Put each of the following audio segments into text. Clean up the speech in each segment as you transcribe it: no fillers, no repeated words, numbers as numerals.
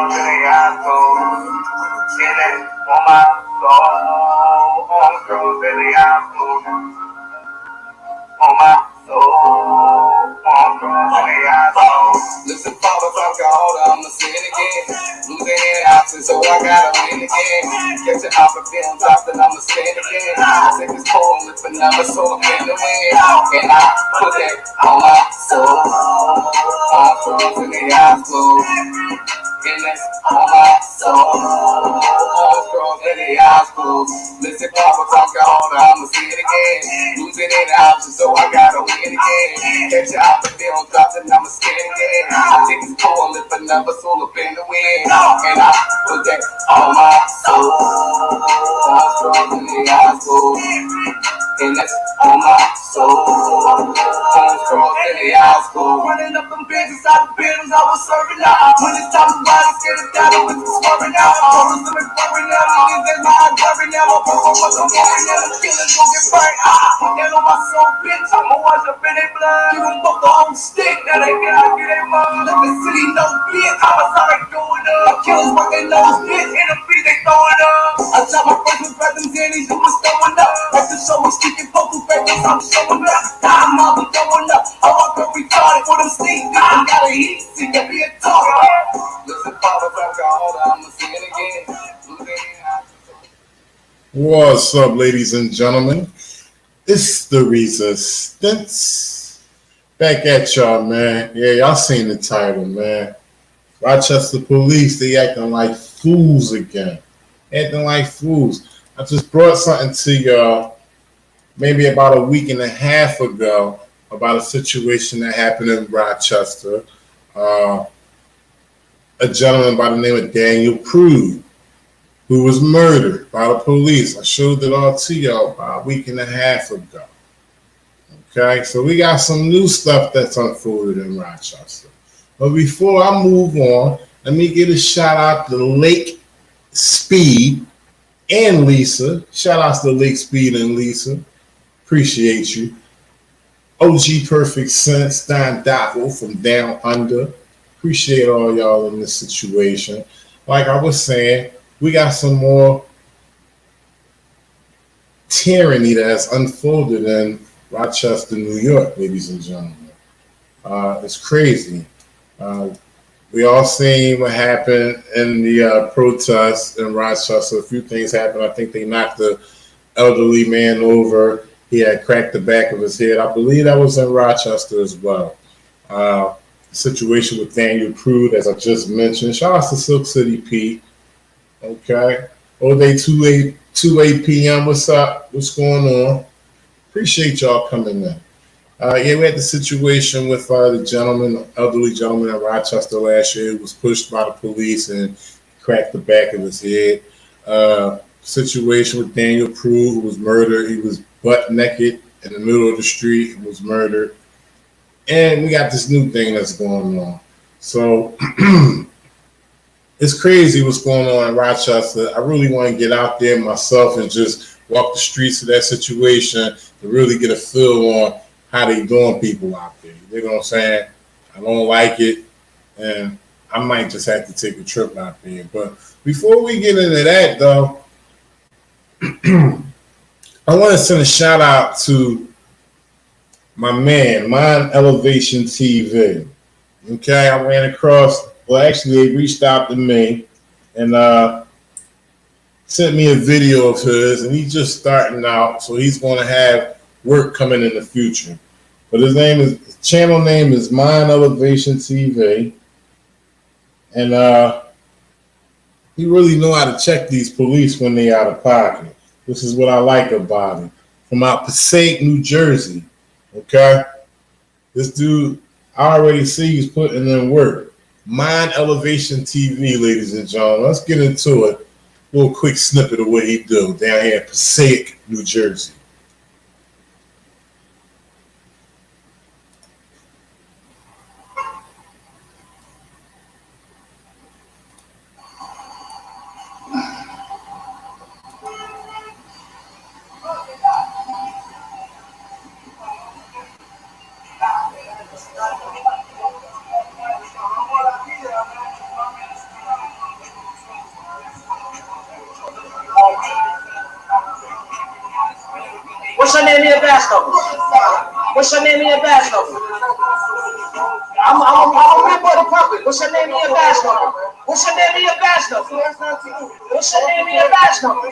cross in the asshole. Get it on my soul. On the cross in the asshole. On my soul. On the cross in the asshole. Listen, Father, fuck all, I'ma sin again. Losing any options, so I gotta win again. Catch an opera, feeling dropped, and I'ma stand again. I take this poem, it's another soul, I'm in the wind. And I put that on my soul. On the cross in the asshole. And that's on my soul. All the girls in the high school. Listen, Papa, talk harder, I'ma see it again. Losing any options, so I gotta win again. Catch your out the film, drops, and I'ma skin again. I take this poem, lift another soul up in the wind. And I put that on my soul. All the girls in the high school. And that's on my soul. All the girls in the high school. Running up them beds inside the buildings I was serving out. When it's time to ride, it's getting down, it was swerving out. Brothers in the swerving out, niggas in my worry now. My people wasn't worrying now, the killers gon' get burnt. Down on my soul, bitch, I'ma wash up in their blood. Give them both the whole stick, now they gotta get their mom. Let the city know, bitch, I'm a sorry doing up. Killers working those bitch, in the feet they throwing up. I shot my first with brothers in these dudes throwing up. Like the show was speaking poker favors, I'm showing up. I'm all throwing up. I walk up retarded for them sneak deep and got a heat seek and be a talker. Listen, Father, fuck all, I'ma sing it again. What's up, ladies and gentlemen? It's the Resistance. Back at y'all, man. Yeah, y'all seen the title, man. Rochester police, they acting like fools again. Acting like fools. I just brought something to y'all maybe about a week and a half ago about a situation that happened in Rochester. A gentleman by the name of Daniel Prude, who was murdered by the police. I showed it all to y'all about a week and a half ago. Okay, so we got some new stuff that's unfolded in Rochester. But before I move on, let me give a shout out to Lake Speed and Lisa. Shout outs to Lake Speed and Lisa. Appreciate you. OG Perfect Sense, Don Dottle from Down Under. Appreciate all y'all in this situation. Like I was saying, we got some more tyranny that's unfolded in Rochester, New York, ladies and gentlemen. It's crazy. We all seen what happened in the protests in Rochester. A few things happened. I think they knocked the elderly man over. He had cracked the back of his head. I believe that was in Rochester as well. Situation with Daniel Prude, as I just mentioned. Shout out to Silk City Pete. Okay. All day 2 p.m. What's up? What's going on? Appreciate y'all coming in. Yeah, we had the situation with the elderly gentleman in Rochester last year who was pushed by the police and cracked the back of his head. Situation with Daniel Prude, who was murdered. He was butt naked in the middle of the street and was murdered. And we got this new thing that's going on. So it's crazy what's going on in Rochester. I really want to get out there myself and just walk the streets of that situation to really get a feel on how they doing people out there. You know what I'm saying? I don't like it, and I might just have to take a trip out there. But before we get into that, though, I want to send a shout out to my man, Mind Elevation TV. Okay, I ran across, well, actually, they reached out to me and sent me a video of his, and he's just starting out, so he's going to have work coming in the future. But his channel name is Mind Elevation TV, and he really know how to check these police when they out of pocket. This is what I like about him. From out Passaic, New Jersey. Okay? This dude, I already see he's putting in work. Mind Elevation TV, ladies and gentlemen. Let's get into it. A little quick snippet of what he do down here in Passaic, New Jersey. What's your name and your badge number? What's your name and your badge number? I'm a member of the public. What's your name and your badge number? What's your name and your badge number? What's your name and your badge number?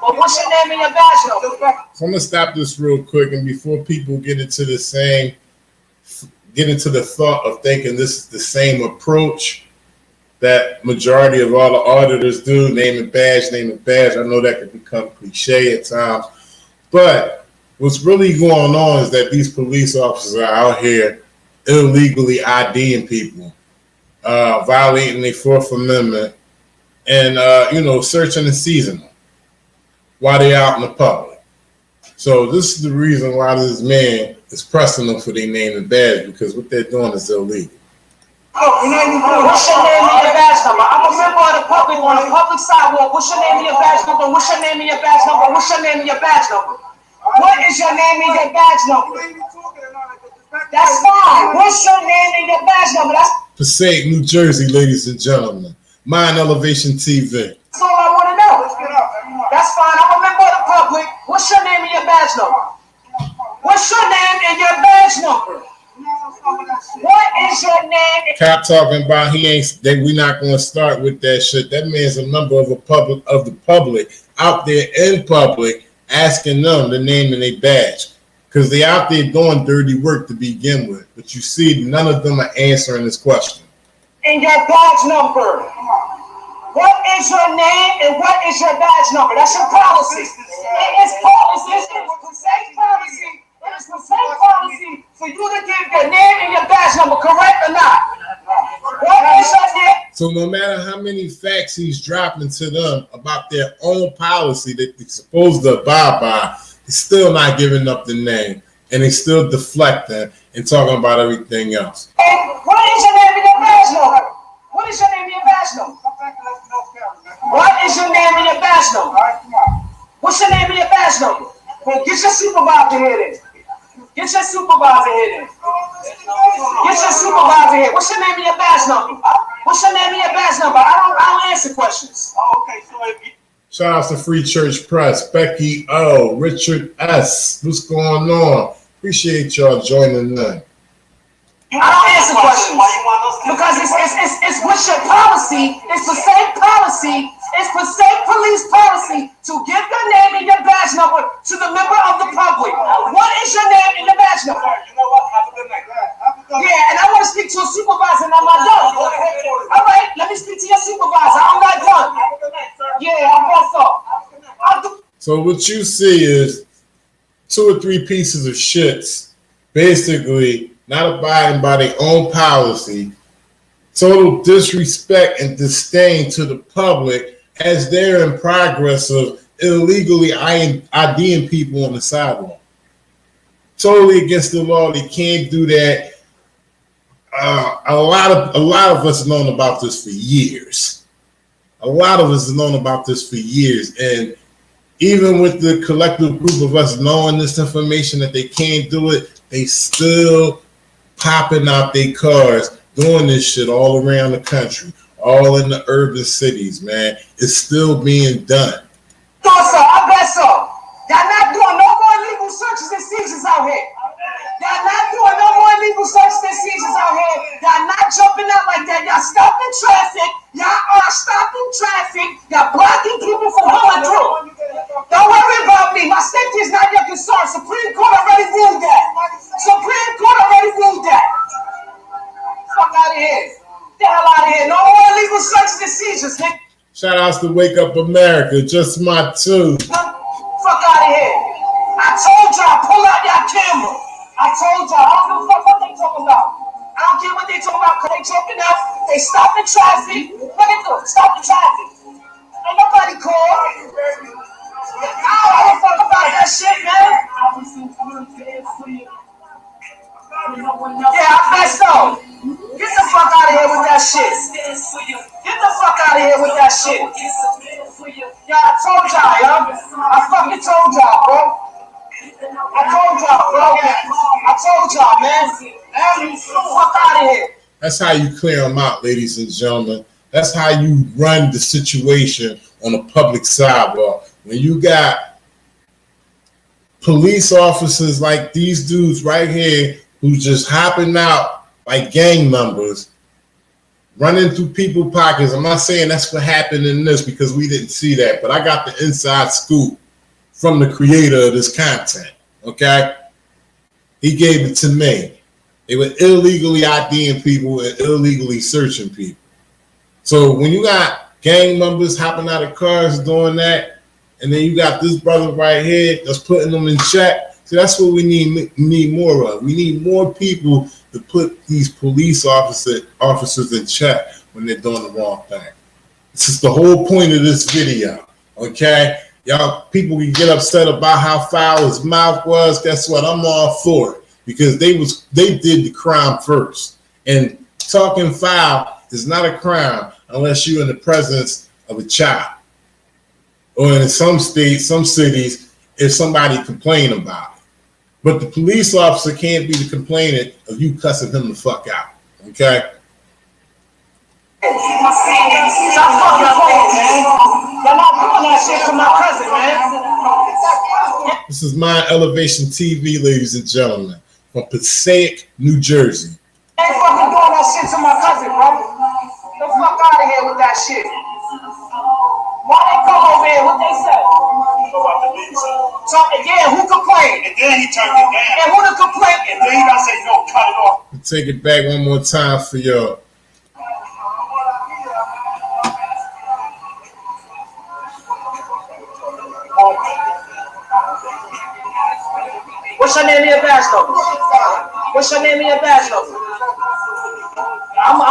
Well, what's your name and your badge number? So I'm gonna stop this real quick, and before people get into the thought of thinking this is the same approach that majority of all the auditors do, name and badge, name and badge. I know that can become cliche at times, but what's really going on is that these police officers are out here illegally IDing people, violating the Fourth Amendment, and searching and seizing them while they're out in the public. So this is the reason why this man is pressing them for their name and badge, because what they're doing is illegal. What's your name and your badge number? I'm a member of the public on a public sidewalk. What's your name and your badge number? What's your name and your badge number? What's your name and your badge number? What is your name and your badge number? That's fine. What's your name and your badge number? That's Passaic, New Jersey, ladies and gentlemen. Mind Elevation TV. That's all I want to know. That's fine. I'm a member of the public. What's your name and your badge number? What's your name and your badge number? What is your name? Cap talking about we're not going to start with that shit. That man's a member of the public out there in public asking them the name and their badge, because they out there doing dirty work to begin with. But you see, none of them are answering this question. And your badge number. What is your name and what is your badge number? That's your policy. It's policy. It's the same policy. It's the same policy for you to give your name and your badge number, correct or not? What is your name? So no matter how many facts he's dropping to them about their own policy that they're supposed to abide by, he's still not giving up the name, and he's still deflecting and talking about everything else. And what is your name and your badge number? What is your name and your badge number? What is your name and your badge number? What's your name and your badge number? Well, get your supervisor here then. Get your supervisor here then. Get your supervisor here. What's your name and your badge number? What's your name and your badge number? I don't answer questions. Okay, so if you Shout out to Free Church Press, Becky O, Richard S. What's going on? Appreciate y'all joining in. I don't answer questions because it's what's your policy. It's the same policy. It's the same police policy to give your name and your badge number to the member of the public. What is your name and your badge number? you know what? Have a good night. Yeah, and I want to speak to a supervisor and I'm not done. All right, let me speak to your supervisor. I'm not done. Have a good night, sir. Yeah, I'm also. So what you see is 2 or 3 pieces of shits basically not abiding by their own policy, total disrespect and disdain to the public as they're in progress of illegally IDing people on the sidewalk. Totally against the law. They can't do that. A lot of us have known about this for years. And even with the collective group of us knowing this information that they can't do it, they still popping out their cars, doing this shit all around the country, all in the urban cities, man. It's still being done. I bet so. Y'all not doing no more illegal searches and seizures out here. Y'all not doing no more illegal searches and seizures out here. Y'all not jumping out like that. Y'all stopping traffic. Y'all are stopping traffic. Y'all blocking people from going through. Don't worry about me. My safety is not your concern. Supreme Court already ruled that. Fuck out of here. Get the hell out of here. No more illegal searches and seizures, nigga. Shout outs to Wake Up America, just my two. Fuck out of here. I told y'all, pull out your camera. I told y'all, I don't give a fuck what they talking about. I don't care what they talking about, because they talking out. They stopping traffic. What they do? Stop the traffic. Ain't nobody called. I don't give a fuck about that shit, man. Yeah, I bet so. Get the fuck out of here with that shit. Get the fuck out of here with that shit. Yeah, I told y'all, yo. I fucking told y'all, bro. I told y'all, man. Get the fuck out of here. That's how you clear them out, ladies and gentlemen. That's how you run the situation on a public sidewalk. When you got police officers like these dudes right here who just hopping out like gang members, running through people's pockets. I'm not saying that's what happened in this because we didn't see that, but I got the inside scoop from the creator of this content, okay? He gave it to me. They were illegally IDing people and illegally searching people. So when you got gang members hopping out of cars doing that, and then you got this brother right here that's putting them in check, so that's what we need more of. We need more people to put these police officers in check when they're doing the wrong thing. This is the whole point of this video, okay? Y'all, people can get upset about how foul his mouth was. Guess what? I'm all for it because they did the crime first. And talking foul is not a crime unless you're in the presence of a child. Or in some states, some cities, if somebody complain about it. But the police officer can't be the complainant of you cussing him the fuck out, okay? Stop fucking playing, man. Y'all not doing that shit to my cousin, man. This is My Elevation TV, ladies and gentlemen, from Passaic, New Jersey. Ain't fucking doing that shit to my cousin, bro. The fuck out of here with that shit. Why they come over here? What they say? So, yeah, who complained? And then he turned it down. And who the complaint? And then he gotta say, no, cut it off. Take it back one more time for y'all. What's your name and your badge number? What's your name and your badge number? I'm a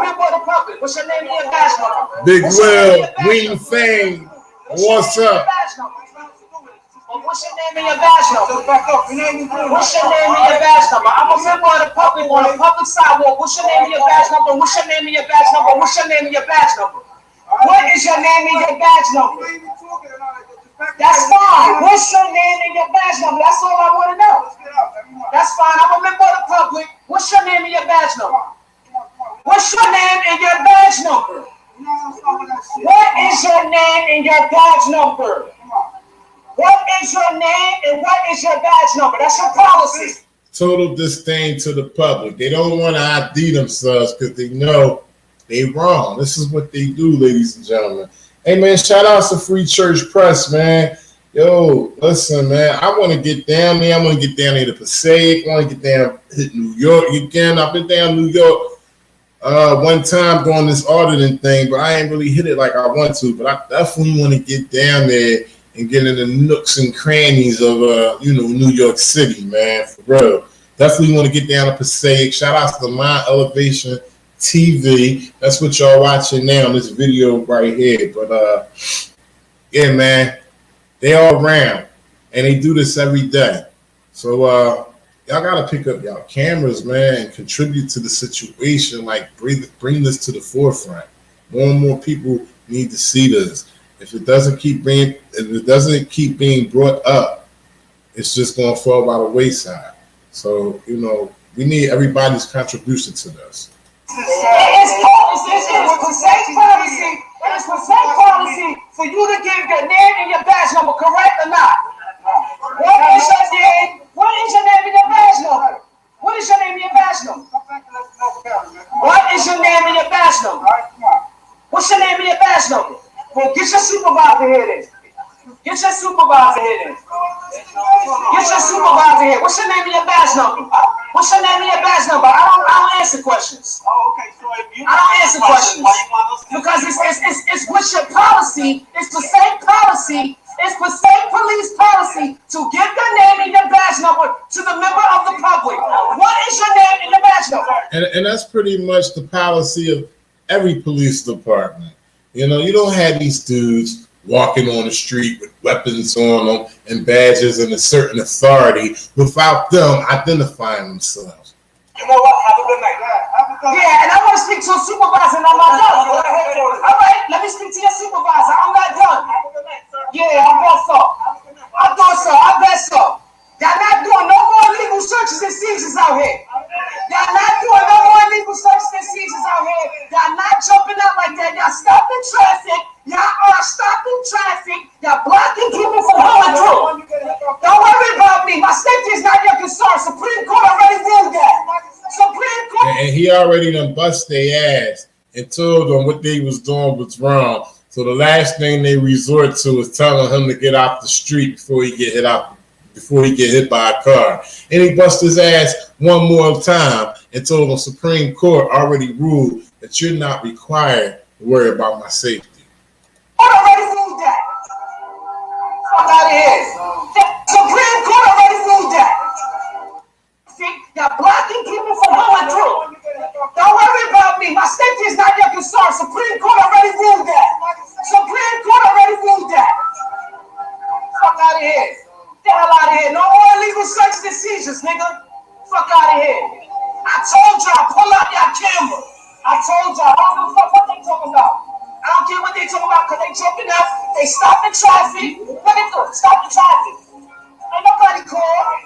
member of the public. What's your name and your badge number? Big Will, Wing Fang, what's up? What's your name and your badge number? What's your name and your badge number? I'm a member of the public on a public sidewalk. What's your name and your badge number? What's your name and your badge number? What's your name and your badge number? What is your name and your badge number? That's fine. What's your name and your badge number? That's all I want to know. That's fine. I'm a member of the public. What's your name and your badge number? What's your name and your badge number? What is your name and your badge number? What is your name and what is your badge number? That's your policy. Total disdain to the public. They don't want to ID themselves because they know they wrong. This is what they do, ladies and gentlemen. Hey, man, shout out to Free Church Press, man. Yo, listen, man, I want to get down there. I want to get down there to Passaic. I want to get down, hit New York again. I've been down New York one time doing this auditing thing, but I ain't really hit it like I want to. But I definitely want to get down there and get in the nooks and crannies of, New York City, man, for real. Definitely want to get down to Passaic. Shout out to the My Elevation TV. That's what y'all watching now in this video right here. But yeah, man, they all around and they do this every day. So y'all gotta pick up y'all cameras, man, and contribute to the situation. Like bring this to the forefront. More and more people need to see this. If it doesn't keep being brought up, it's just gonna fall by the wayside. So we need everybody's contribution to this. It's Passaic policy for you to give your name and your badge number, correct or not? What is your name? What is your name and your badge number? What is your name and your badge number? What is your name and your badge number? What's your name and your badge number? Well, get your supervisor here then. Get your supervisor here then. Get your supervisor here. What's your name and your badge number? What's your name and your badge number? I don't answer questions. Oh, okay. So if you I don't answer questions because it's what's your policy. It's the same policy. It's the same police policy to give your name and your badge number to the member of the public. What is your name and your badge number? And that's pretty much the policy of every police department. You don't have these dudes walking on the street with weapons on them and badges and a certain authority without them identifying themselves. You know what? Have a good night. Yeah, and I want to speak to a supervisor and I'm not done. All right, let me speak to your supervisor. I'm not done. Yeah, I thought so. I bet so. Y'all not doing no more illegal searches and seizures out here. Y'all not doing no more illegal searches and seizures out here. Y'all not jumping out like that. Y'all stopping traffic. Y'all are stopping traffic. Y'all blocking people from going through. Don't worry me. My safety is not your concern. Supreme Court already ruled that. Supreme Court. And he already done bust their ass and told them what they was doing was wrong. So the last thing they resort to is telling him to get off the street before he get hit by a car. And he bust his ass one more time and told the Supreme Court already ruled that you're not required to worry about my safety. Court already ruled that. Fuck out of here. The Supreme Court already ruled that. See, you're blocking people from going through. Don't worry about me. My safety is not your concern. Supreme Court already ruled that. Supreme Court already ruled that. Fuck out of here. Get the hell out of here. No more illegal searches and seizures, nigga. Fuck out of here. I told y'all, pull out your camera. I told y'all, I don't give a fuck what they talking about. I don't care what they talking about because they jumping out. They stopping traffic. What they do? Stop the traffic. Ain't nobody call.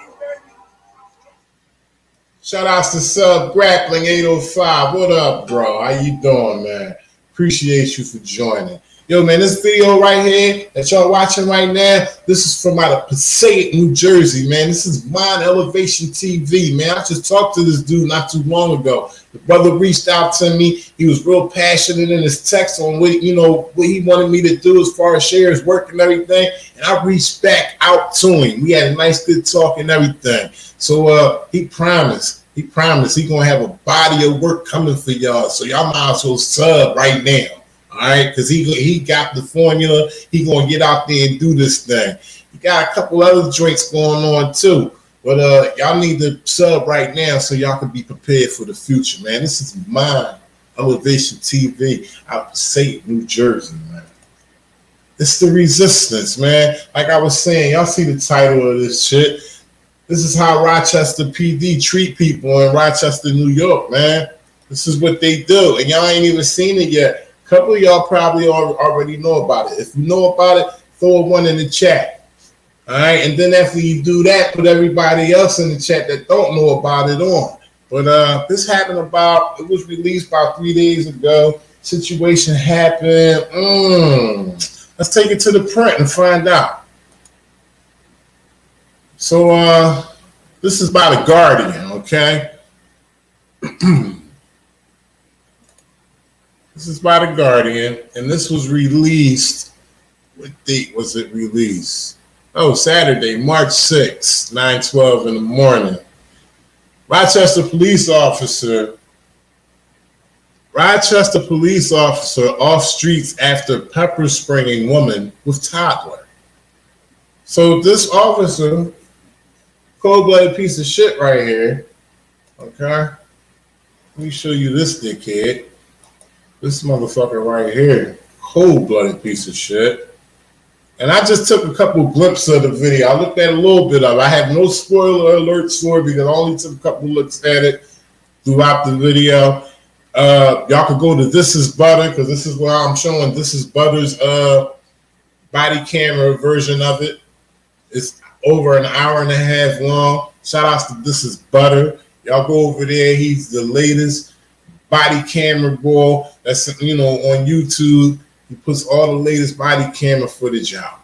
Shout outs to Sub Grappling 805. What up, bro? How you doing, man? Appreciate you for joining. Yo, man, this video right here that y'all watching right now, this is from out of Passaic, New Jersey, man. This is Mind Elevation TV, man. I just talked to this dude not too long ago. The brother reached out to me. He was real passionate in his text on what he wanted me to do as far as share his work and everything. And I reached back out to him. We had a nice, good talk and everything. So he promised he gonna have a body of work coming for y'all. So y'all might as well sub right now. All right, because he got the formula. He gonna get out there and do this thing. He got a couple other joints going on too, but y'all need to sub right now so y'all can be prepared for the future, man. This is Mind Elevation TV out of St. New Jersey, man. It's the resistance, man. Like I was saying, y'all see the title of this shit. This is how Rochester PD treat people in Rochester, New York, man. This is what they do, and y'all ain't even seen it yet. A couple of y'all probably already know about it. If you know about it, throw one in the chat. All right, and then after you do that, put everybody else in the chat that don't know about it on. But this happened it was released about 3 days ago. Situation happened. Let's take it to the print and find out. So this is by The Guardian, okay? This is by The Guardian, and this was released. What date was it released? Oh, Saturday, March 6th, 9:12 in the morning. Rochester police officer off streets after pepper spraying woman with toddler. So this officer, cold-blooded piece of shit right here, okay? Let me show you this dickhead. This motherfucker right here, cold-blooded piece of shit. And I just took a couple glimpses of the video. I looked at a little bit of it. I have no spoiler alerts for it because I only took a couple looks at it throughout the video. Y'all could go to This Is Butter because this is where I'm showing This Is Butter's body camera version of it. It's over an hour and a half long. Shout outs to This Is Butter. Y'all go over there. He's the latest body camera boy that's on YouTube. He puts all the latest body camera footage out.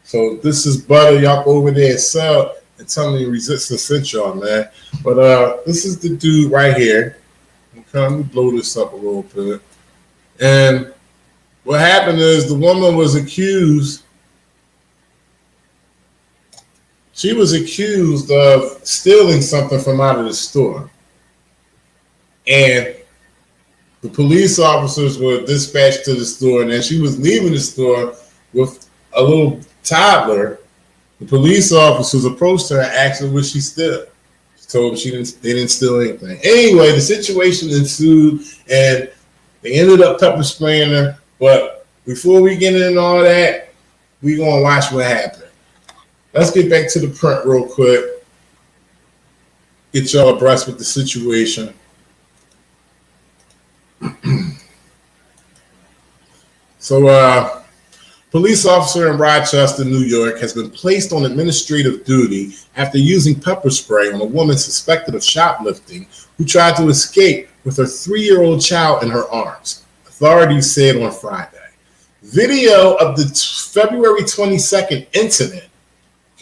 So This Is Butter. Y'all go over there and sub and tell me Resistance sent y'all, man. But this is the dude right here. Okay, let me blow this up a little bit. And what happened is the woman was accused. She was accused of stealing something from out of the store. And the police officers were dispatched to the store, and as she was leaving the store with a little toddler, the police officers approached her and asked her what she stole. She told them they didn't steal anything. Anyway, the situation ensued, and they ended up pepper spraying her. But before we get into all that, we're going to watch what happened. Let's get back to the print real quick. Get y'all abreast with the situation. So, police officer in Rochester, New York, has been placed on administrative duty after using pepper spray on a woman suspected of shoplifting who tried to escape with her 3-year-old child in her arms, authorities said on Friday. Video of the February 22nd incident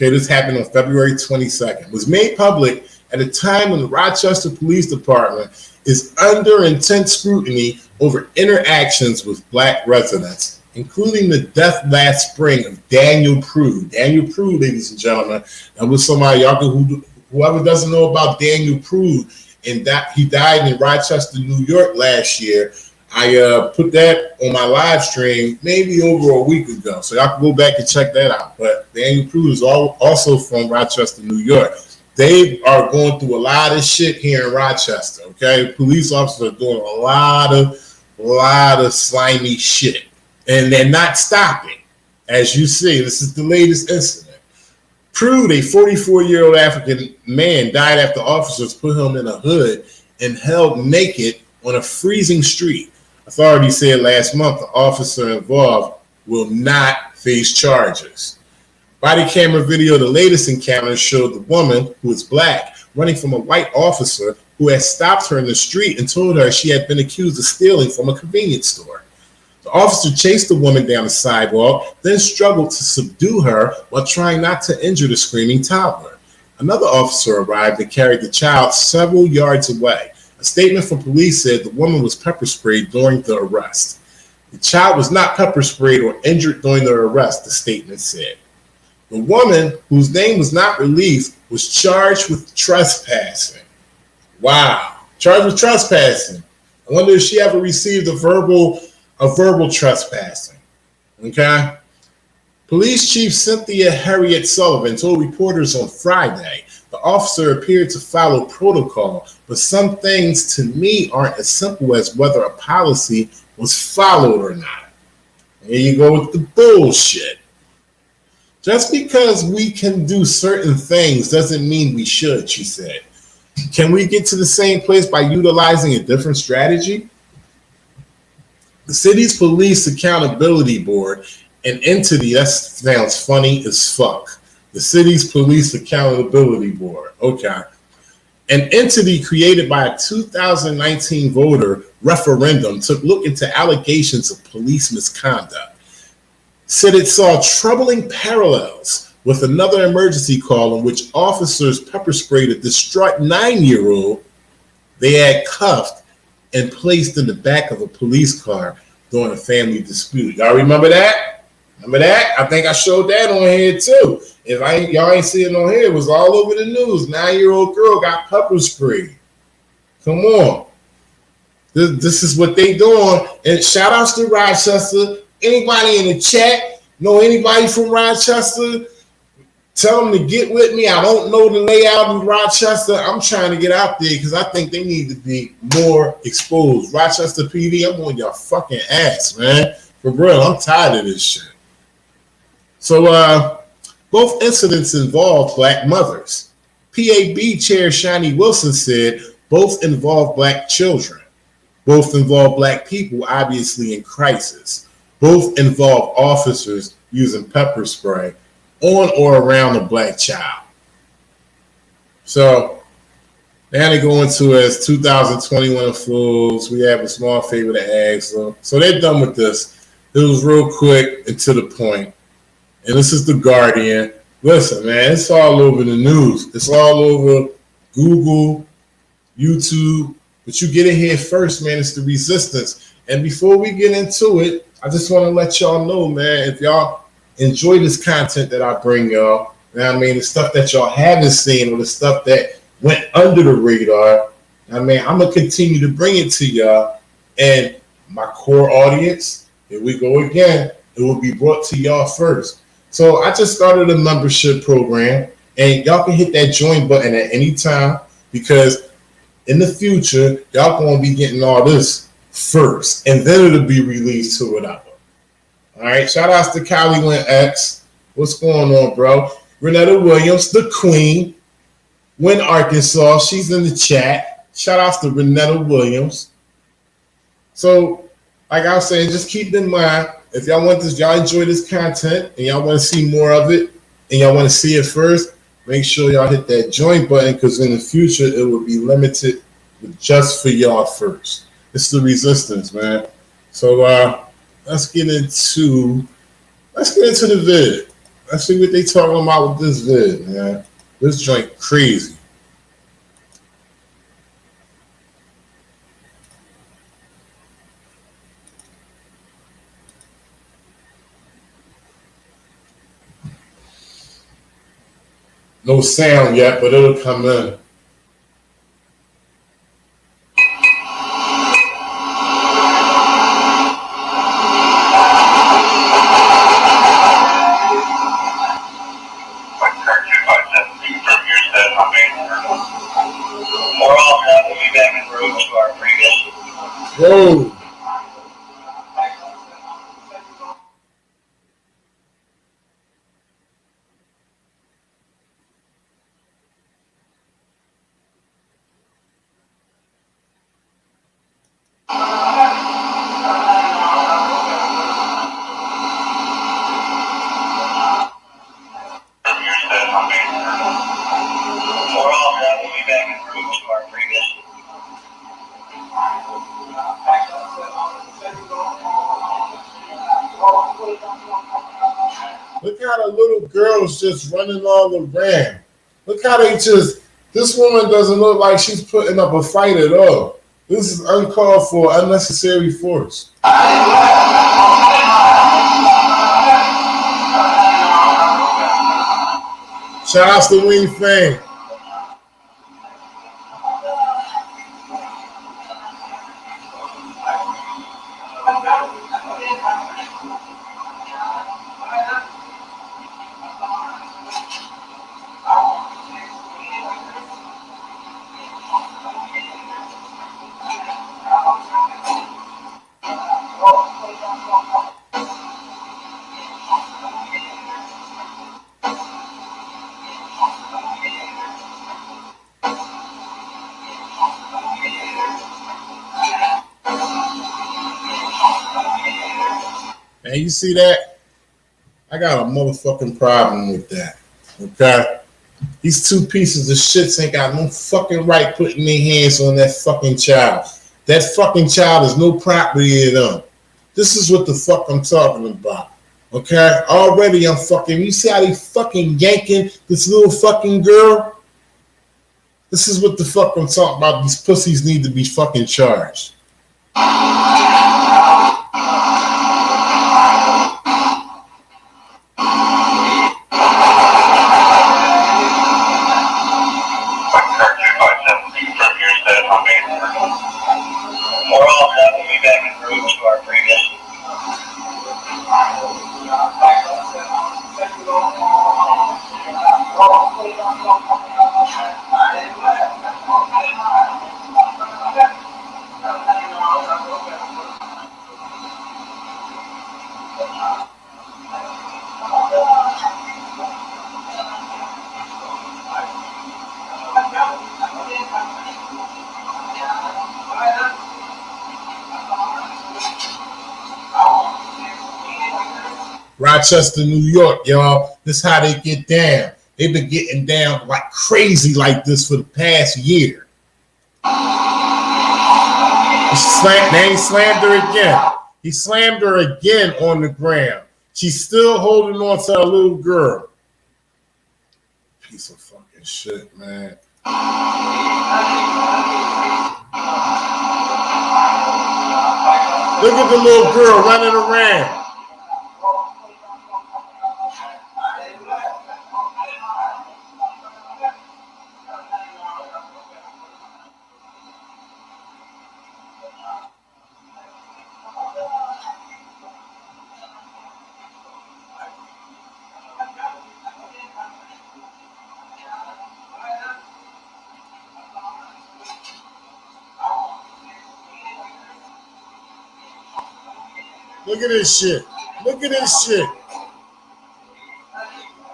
Okay, this happened on February 22nd. Was made public at a time when the Rochester Police Department is under intense scrutiny over interactions with Black residents, including the death last spring of Daniel Prude. Daniel Prude, ladies and gentlemen, that was somebody, whoever doesn't know about Daniel Prude, and that he died in Rochester, New York last year. I put that on my live stream maybe over a week ago, so y'all can go back and check that out. But Daniel Prude is also from Rochester, New York. They are going through a lot of shit here in Rochester. Okay, police officers are doing a lot of slimy shit, and they're not stopping. As you see, this is the latest incident. Prude, a 44-year-old African man, died after officers put him in a hood and held naked on a freezing street. Authorities said last month the officer involved will not face charges. Body camera video of the latest encounter showed the woman, who is Black, running from a white officer who had stopped her in the street and told her she had been accused of stealing from a convenience store. The officer chased the woman down the sidewalk, then struggled to subdue her while trying not to injure the screaming toddler. Another officer arrived and carried the child several yards away. A statement from police said the woman was pepper sprayed during the arrest. The child was not pepper sprayed or injured during the arrest, the statement said. The woman, whose name was not released, was charged with trespassing. Wow. Charged with trespassing. I wonder if she ever received a verbal trespassing. Okay? Police Chief Cynthia Harriet Sullivan told reporters on Friday the officer appeared to follow protocol, but some things to me aren't as simple as whether a policy was followed or not. Here you go with the bullshit. Just because we can do certain things doesn't mean we should, she said. Can we get to the same place by utilizing a different strategy? The city's Police Accountability Board, an entity that sounds funny as fuck. The city's Police Accountability Board, okay. An entity created by a 2019 voter referendum took a look into allegations of police misconduct. Said it saw troubling parallels with another emergency call in which officers pepper sprayed a distraught 9-year-old they had cuffed and placed in the back of a police car during a family dispute. Y'all remember that? Remember that? I think I showed that on here too. If y'all ain't seeing it on here, it was all over the news. 9-year-old girl got pepper sprayed. Come on. This is what they doing. And shout outs to Rochester. Anybody in the chat know anybody from Rochester? Tell them to get with me. I don't know the layout of Rochester. I'm trying to get out there because I think they need to be more exposed. Rochester PD, I'm on your fucking ass, man. For real, I'm tired of this shit. So both incidents involved Black mothers. PAB Chair Shani Wilson said both involve Black children. Both involve Black people, obviously in crisis. Both involve officers using pepper spray on or around a Black child. So now they go into as 2021 unfolds. We have a small favor to ask. So they're done with this. It was real quick and to the point. And this is The Guardian. Listen, man, it's all over the news. It's all over Google, YouTube. But you get it here first, man. It's the resistance. And before we get into it, I just want to let y'all know, man, if y'all enjoy this content that I bring y'all, you know what I mean, the stuff that y'all haven't seen or the stuff that went under the radar, I mean, I'm going to continue to bring it to y'all. And my core audience, here we go again, it will be brought to y'all first. So I just started a membership program, and y'all can hit that join button at any time because in the future, y'all going to be getting all this first, and then it'll be released to whatever. All right, shout outs to Kylie Lynn X. What's going on, bro? Renetta Williams, the queen. Win Arkansas, she's in the chat. Shout outs to Renetta Williams. So, like I was saying, just keep in mind, if y'all want this, y'all enjoy this content, and y'all want to see more of it, and y'all want to see it first, make sure y'all hit that join button because in the future, it will be limited just for y'all first. It's the resistance, man. So let's get into the vid. Let's see what they talking about with this vid, man. This joint crazy. No sound yet, but it'll come in. Whoa. Look how the little girl's just running all around. Look how they just, this woman doesn't look like she's putting up a fight at all. This is uncalled for, unnecessary force. Shout out to Wing Fang. And you see that? I got a motherfucking problem with that. Okay? These two pieces of shits ain't got no fucking right putting their hands on that fucking child. That fucking child is no property of them. This is what the fuck I'm talking about. Okay? Already I'm fucking, you see how they fucking yanking this little fucking girl? This is what the fuck I'm talking about. These pussies need to be fucking charged. Rochester, New York, y'all. This is how they get down. They've been getting down like crazy like this for the past year. He slammed her again. He slammed her again on the ground. She's still holding on to a little girl. Piece of fucking shit, man. Look at the little girl running around. Look at this shit. Look at this shit.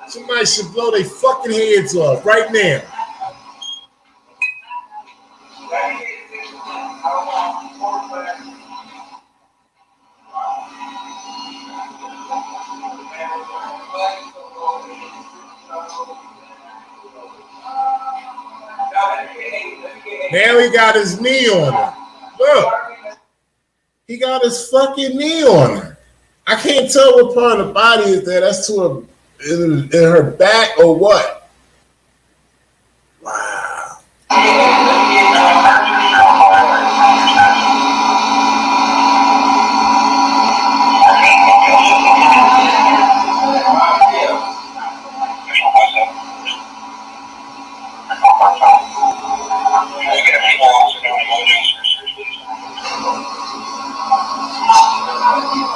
Somebody should blow their fucking heads off right now. Now he got his knee on her. Look. He got his fucking knee on her. I can't tell what part of the body is that. That's to in her back or what? Wow.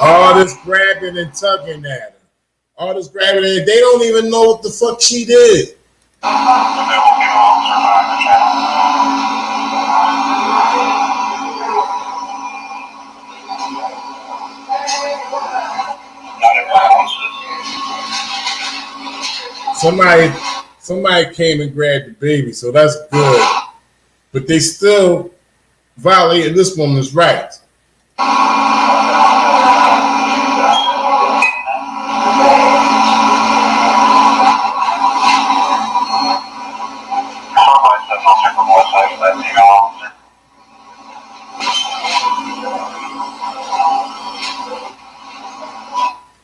All this grabbing and tugging at her. All this grabbing and they don't even know what the fuck she did. Somebody came and grabbed the baby, so that's good. But they still violated this woman's rights.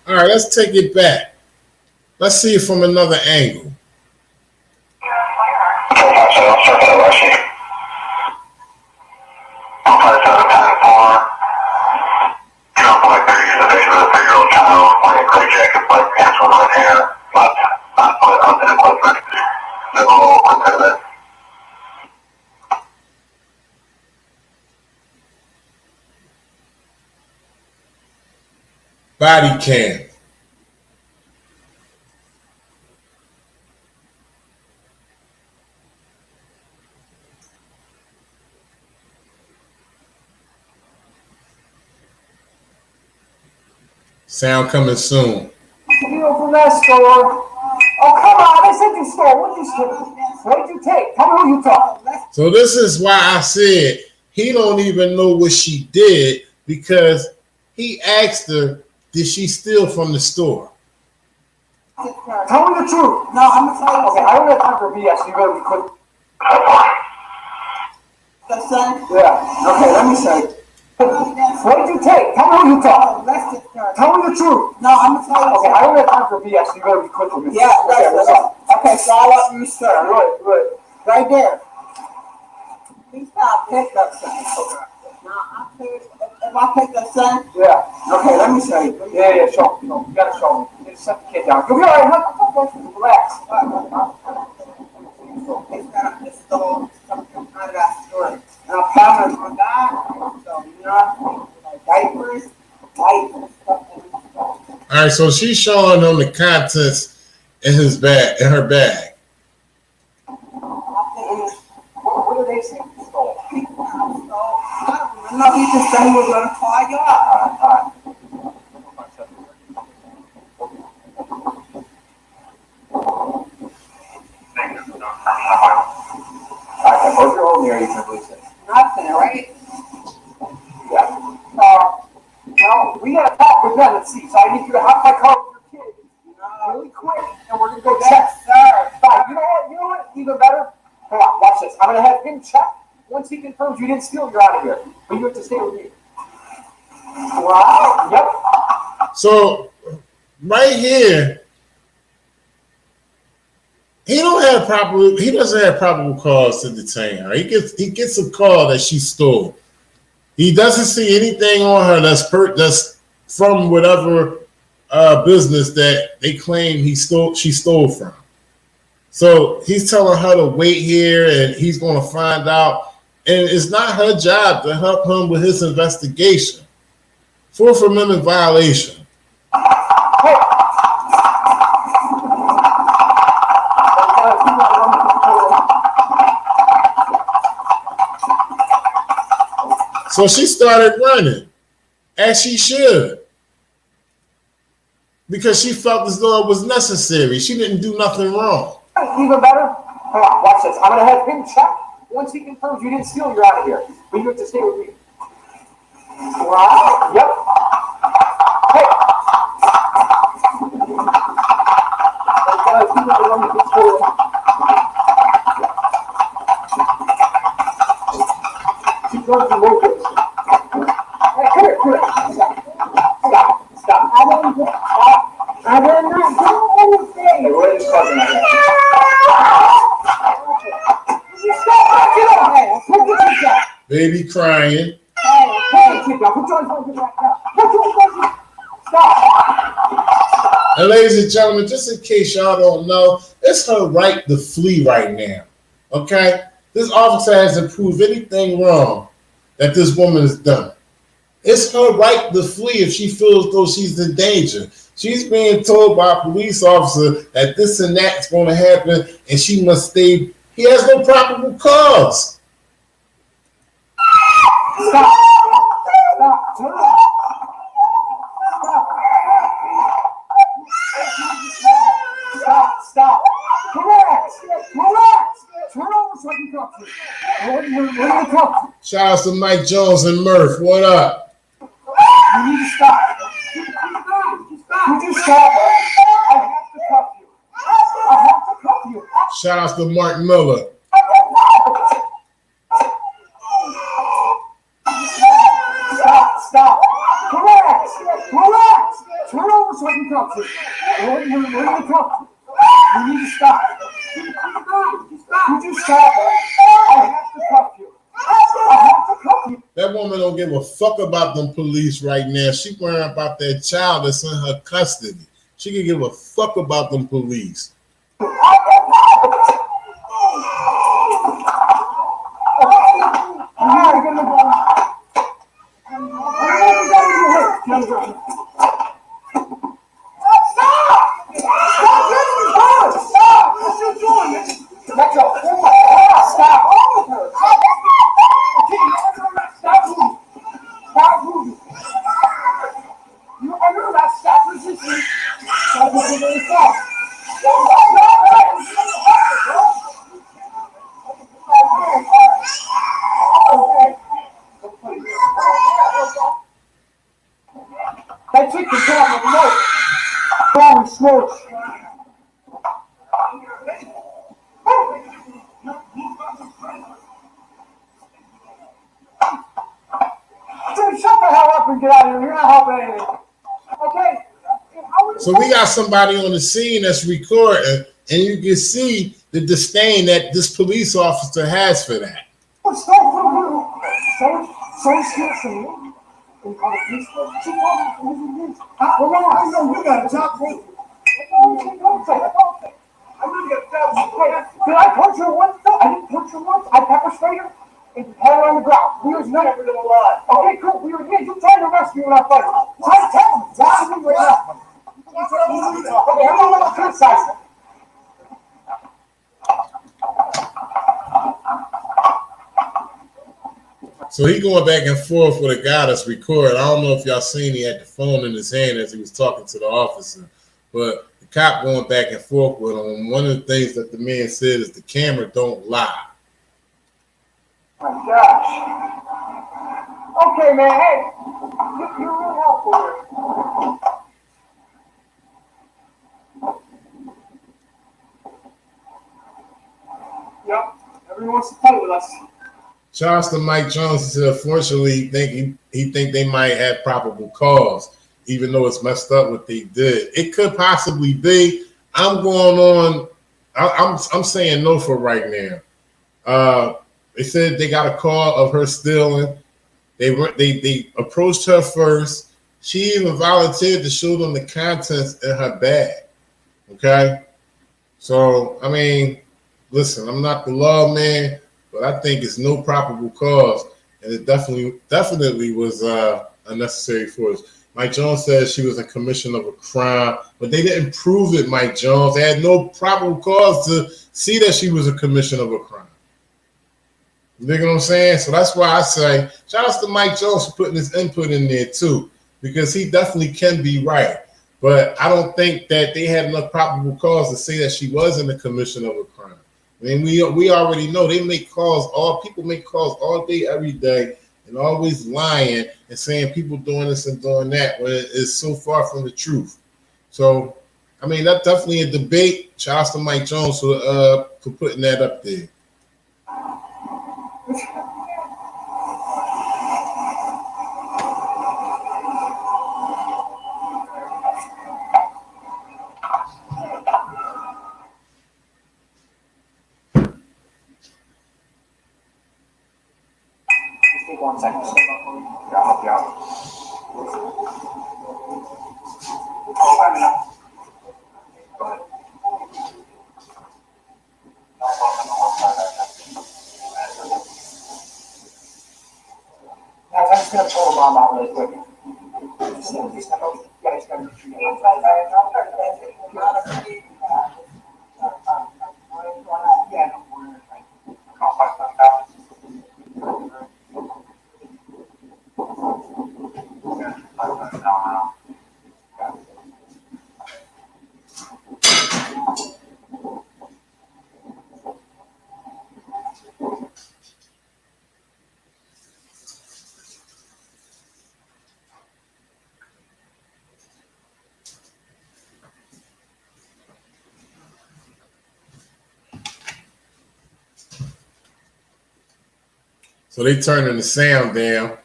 All right, let's take it back. Let's see it from another angle. Body cam. Sound coming soon. Deal from that store. Oh, come on. I said you stole. What did you steal? What did you take? Tell me who you talk. So this is why I said he don't even know what she did, because he asked her, did she steal from the store? Tell me the truth. No, I'm going to tell you. Okay, I don't have time for BS. You better be quick. That's son? Yeah. Okay, let me say. What did you take? Tell me who you talk. Tell me the truth. No, I'm going to tell you. Okay, I don't have time for BS. You better be quick with me. Yeah, okay, what's up? Okay, so I'll let you start. Right. Right there. He's not picked up son. Now, if I pick up son? Yeah. Okay, let me show you. Yeah, show me. You gotta show me. Just set the kid down. You'll be all right. Relax. He's got to stole something out of that store. Now, Pamela's on that. So, you know, diapers, All right, so she's showing him the contents in his bag, in her bag. What do they say he stole? I don't know. He just said he was going to call you up. All right. What's your home there? You can release it. Nothing, right? Yeah. Well, we got to talk with them and see. So I need you to hop my car with your kids really quick, and we're going to go check. Sir. Fine. You know what? Even better? Hold on, watch this. I'm going to have him check. Once he confirms you didn't steal, you're out of here. But you have to stay with me. Wow. Yep. So right here, he doesn't have probable cause to detain her. He gets a call that she stole. He doesn't see anything on her that's from whatever business that they claim she stole from. So he's telling her to wait here, and he's going to find out. And it's not her job to help him with his investigation. Fourth Amendment violation. So she started running, as she should, because she felt as though it was necessary. She didn't do nothing wrong. Even better? Hold on, watch this. I'm going to have him check. Once he confirms you didn't steal, you're out of here. But you have to stay with me. Wow. Yep. Hey. Keep going to locals. Hey, come here. Stop. I didn't not do Baby crying. And ladies and gentlemen, just in case y'all don't know, it's her right to flee right now. Okay? This officer hasn't proved anything wrong that this woman has done. It's her right to flee if she feels though she's in danger. She's being told by a police officer that this and that's going to happen and she must stay. He has no probable cause. Stop. Stop. Relax. Turn over so I can talk to you. What are you talking? Shout out to Mike Jones and Murph. What up? You need to stop. You just stop. I have to cuff you. Shout out to Mark Miller. Stop. Relax. Turn over so I can talk to you. What are you talking? You need to stop. You just stop. I have to cuff you. That woman don't give a fuck about them police right now. She worrying about that child that's in her custody. She can give a fuck about them police. So we got somebody on the scene that's recording, and you can see the disdain that this police officer has for that. Did I punch her once? No, I didn't punch her once. I pepper sprayed her and had her on the ground. We was never in the line. Okay, cool. We were here. You tried to arrest me when I fight. Try to tell me. Why did we arrest me? Okay, I'm not going to criticize them. So he going back and forth with a guy that's recording. I don't know if y'all seen he had the phone in his hand as he was talking to the officer, but the cop going back and forth with him. One of the things that the man said is the camera don't lie. Oh my gosh. Okay, man. Hey, you're real helpful here. Yep. Everyone wants to play with us. Shouts to Mike Jones. He said, unfortunately, he think they might have probable cause, even though it's messed up what they did. It could possibly be. I'm going on. I'm saying no for right now. They said they got a call of her stealing. They approached her first. She even volunteered to show them the contents in her bag. Okay, so I mean, listen, I'm not the law man, but I think it's no probable cause, and it definitely was unnecessary force. Mike Jones says she was a commission of a crime, but they didn't prove it, Mike Jones. They had no probable cause to see that she was a commission of a crime. You know what I'm saying? So that's why I say, shout out to Mike Jones for putting his input in there too, because he definitely can be right. But I don't think that they had enough probable cause to say that she was in the commission of a crime. I mean, we already know they make calls. People make calls all day, every day, and always lying and saying people doing this and doing that when it is so far from the truth. So, I mean, that's definitely a debate. Shout out to Mike Jones for putting that up there. 1 second. Yeah, I'll help you out. Oh, let me know. Go ahead. Guys, I'm just going to pull the bomb out really quick. So they turning the sound down.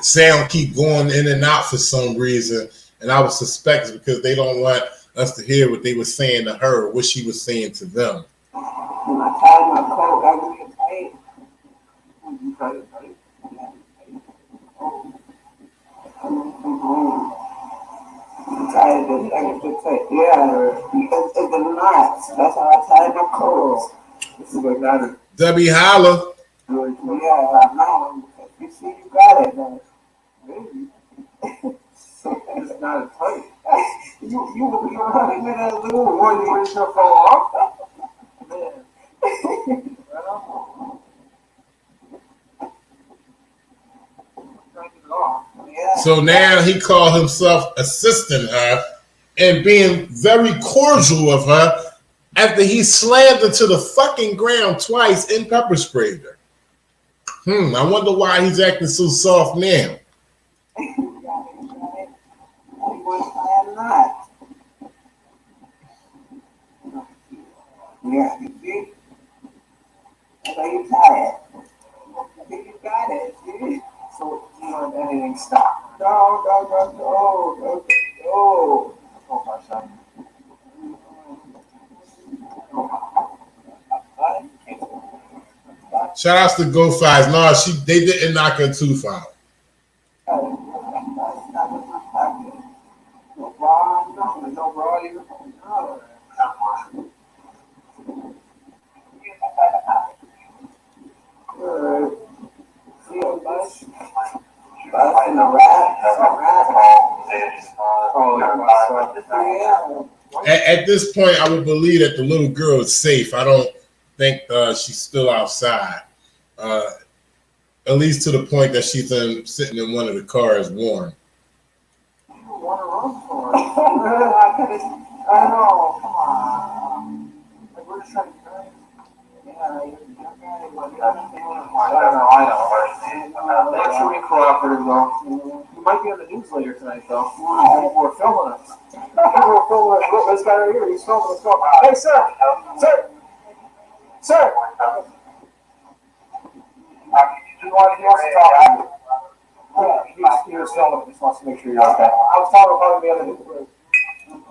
Sound keep going in and out for some reason, and I would suspect it's because they don't want us to hear what they were saying to her, or what she was saying to them. That's how I tied my clothes. This is what matters. Debbie holla. Yeah, no, you see, you got it, man. It's not a tight. You running in that little one, you ready to fall off? Man. So now he called himself assisting her and being very cordial with her after he slammed her to the fucking ground twice and pepper sprayed her. I wonder why he's acting so soft now. Yeah, you see? I know you're tired. I think you got it, see? So you want anything stop? No. Oh my son. Shout outs to Go Fives. No, they didn't knock her tooth out. At this point, I would believe that the little girl is safe. I don't think she's still outside. At least to the point that she's sitting in one of the cars warm. I know, come on. Like, we're just trying to I know. Thanks for being cooperative, though. You might be on the news later tonight, though. People are filming us. Look, this guy right here, he's filming us. Hey, sir! Sir! Do you want to talk to you? Yeah, he was filming. Just wants to make sure you're okay. I was talking about the other news.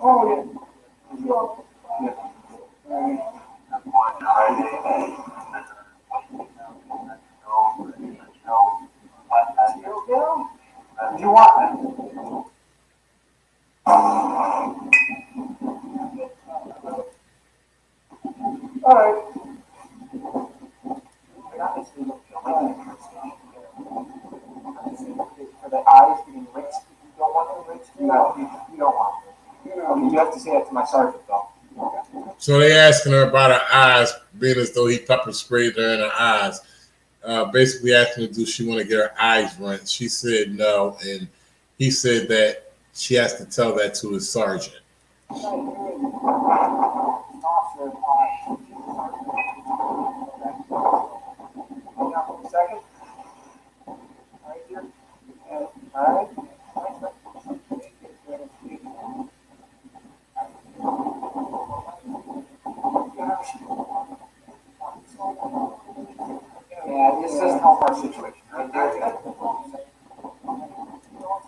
Oh, yeah. Do you want that? All right. For the eyes being rinsed, you don't want them rinsed? No, you don't want them. Okay, you have to say that to my sergeant, though. So they asking her about her eyes, being as though he pepper sprayed her in her eyes. Basically asking her, do she want to get her eyes rinsed? She said no, and he said that she has to tell that to his sergeant. Yeah, it's just no more situation. It's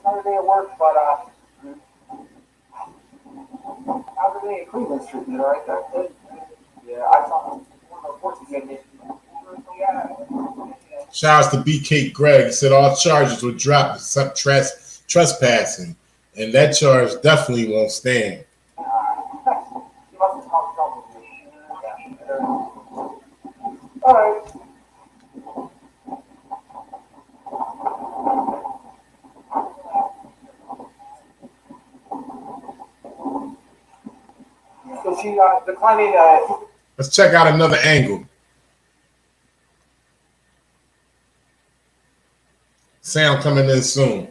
another day at work, but how's the day at Cleveland Street? You all right there? Yeah, I saw him. Shouts to BK Greg. He said all charges were dropped except trespassing, and that charge definitely won't stand. All right. So she declining. Let's check out another angle. Sound coming in soon.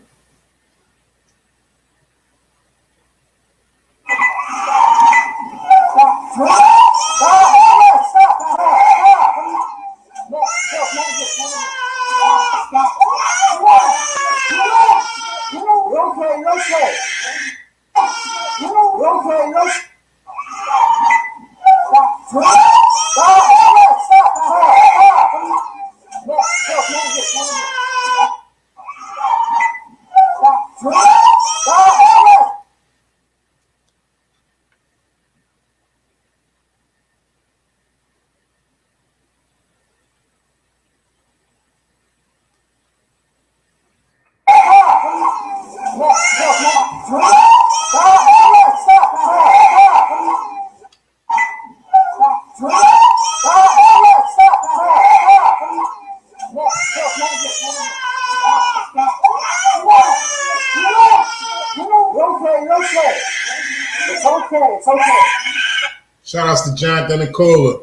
Shout outs to Jonathan and Cola.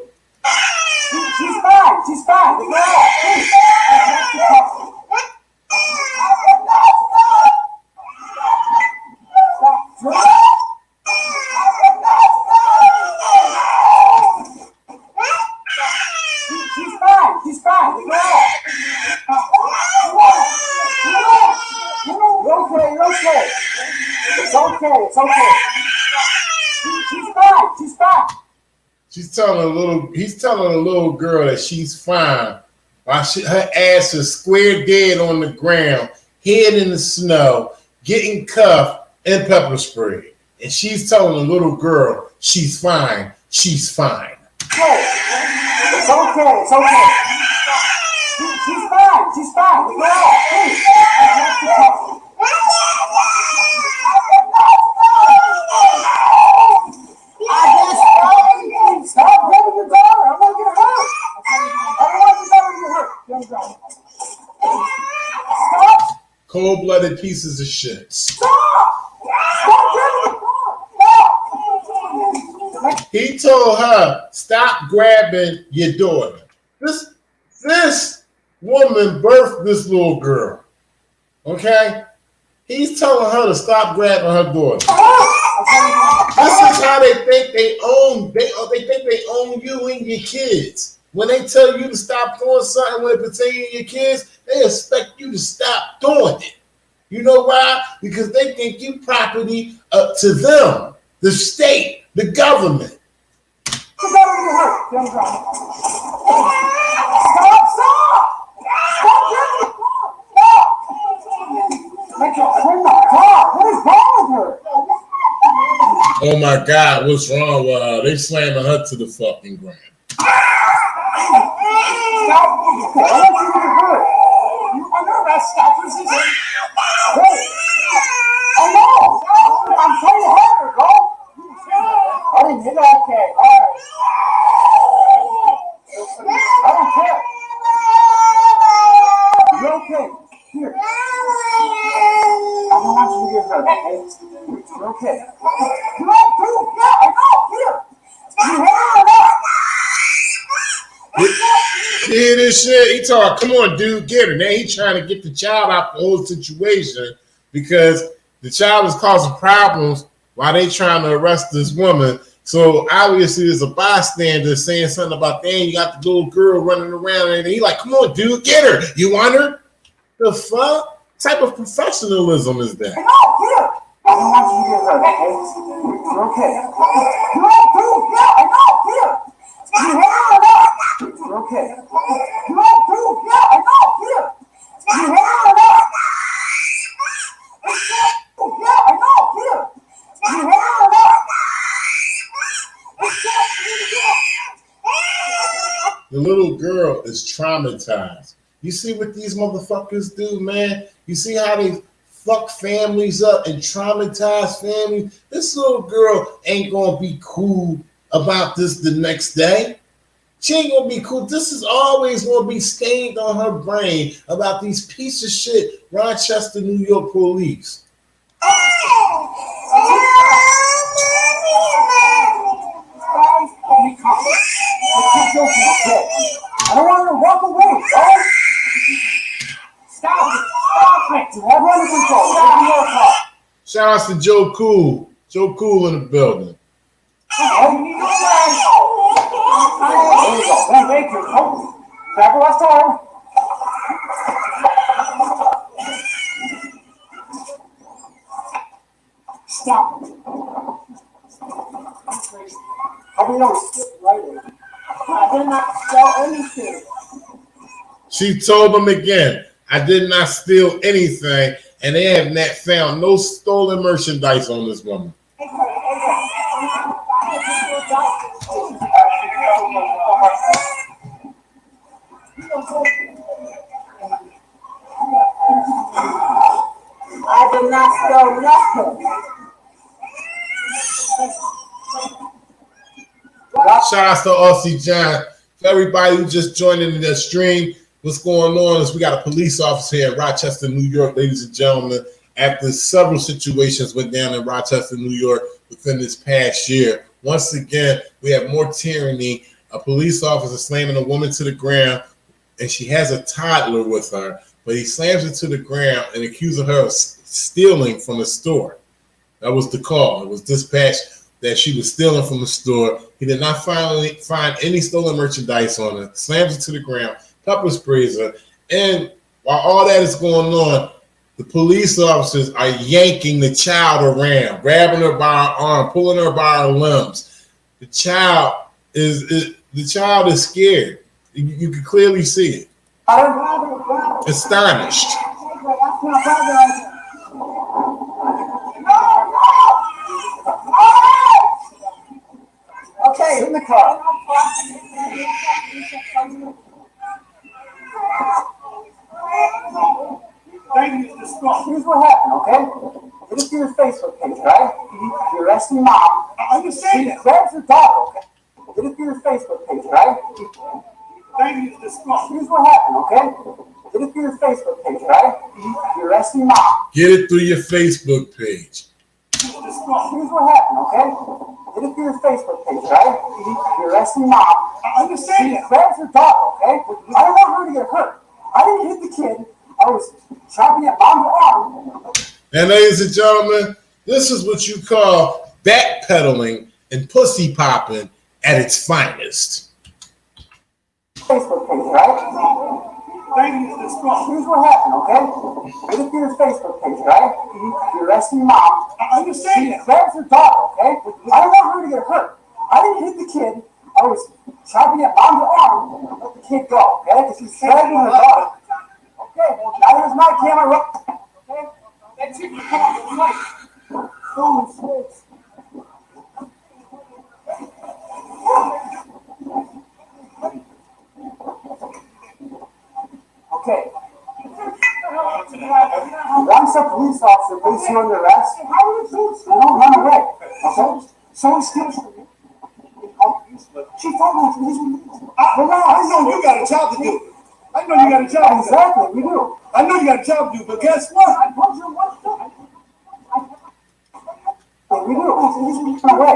She's fine. She's fine. He's telling a little girl that she's fine. While her ass is square dead on the ground, head in the snow, getting cuffed and pepper sprayed. And she's telling the little girl she's fine. She's fine. Hey, it's okay. It's okay. She's fine. She's fine. Stop holding your daughter. I'm going to get hurt. I don't want your daughter to get hurt. Stop. Cold-blooded pieces of shit. Stop. He told her, stop grabbing your daughter. This woman birthed this little girl. Okay? He's telling her to stop grabbing her daughter. This is how they think they own. They think they own you and your kids. When they tell you to stop doing something when it pertains to your kids, they expect you to stop doing it. You know why? Because they think you property up to them, the state, the government. Oh my God, what's wrong with her? They slamming her to the fucking ground. Okay. You hear this shit? He talking, come on, dude, get her. Now he trying to get the child out the whole situation because the child is causing problems while they trying to arrest this woman. So obviously there's a bystander saying something about, dang, you got the little girl running around, and he like, come on, dude, get her. You want her? The fuck? What type of professionalism is that? I don't want you to get hurt, okay? Okay. traumatized. You see what these motherfuckers do, man? You see how they fuck families up and traumatize families? This little girl ain't gonna be cool about this the next day. She ain't gonna be cool. This is always gonna be stained on her brain about these piece of shit Rochester, New York police. I don't want you to walk away, right? Stop it! Stop it! You have under control. Take your car. Shout out to Joe Cool. Joe Cool in the building. Oh, you need to stand. There you go. Thank you. Oh, grab the left arm. Stop it. How do you know it's right there? I did not steal anything. She told them again, I did not steal anything, and they have not found no stolen merchandise on this woman. I did not steal nothing. Shout out to Aussie John. For everybody who just joined in the stream, what's going on is we got a police officer here in Rochester, New York, ladies and gentlemen. After several situations went down in Rochester, New York within this past year, once again, we have more tyranny. A police officer slamming a woman to the ground, and she has a toddler with her, but he slams her to the ground and accuses her of stealing from a store. That was the call. It was dispatched that she was stealing from the store. He did not find any stolen merchandise on her, slams her to the ground, pepper sprays her, and while all that is going on, the police officers are yanking the child around, grabbing her by her arm, pulling her by her limbs. The child is scared. You can clearly see it. Astonished. Okay, in the car. Here's what happened, okay? Get it to your Facebook page, right? You're arresting mom. I understand that. She grabs her daughter, okay? Get it to your Facebook page, right? Here's what happened, okay? Get it to your Facebook page, right? You're arresting mom. Get it through your Facebook page. Here's what happened, okay? Get it to your Facebook page, right? You're arresting mom. I understand that. She grabs her daughter, okay? I don't want her to get hurt. I didn't hit the kid. I was chopping at mom's arm. And ladies and gentlemen, this is what you call backpedaling and pussy popping at its finest. Facebook page, right? Here's what happened, okay? Get it to your Facebook page, right? You're arresting mom. I understand that. She grabs her daughter, okay? I don't want her to get hurt. I didn't hit the kid. I was chopping at mom's arm. Let the kid go, okay? Because she's dragging her daughter. Okay, now here's my camera. Okay? That's it. Come on, come on. Okay. Once a police officer puts you under arrest, don't run away. Okay? Someone steals from you. She told me. I know you got a job to do. I know you got a job. Exactly, we do. I know you got a job to do, but guess what? I told you what to do. We do. Away.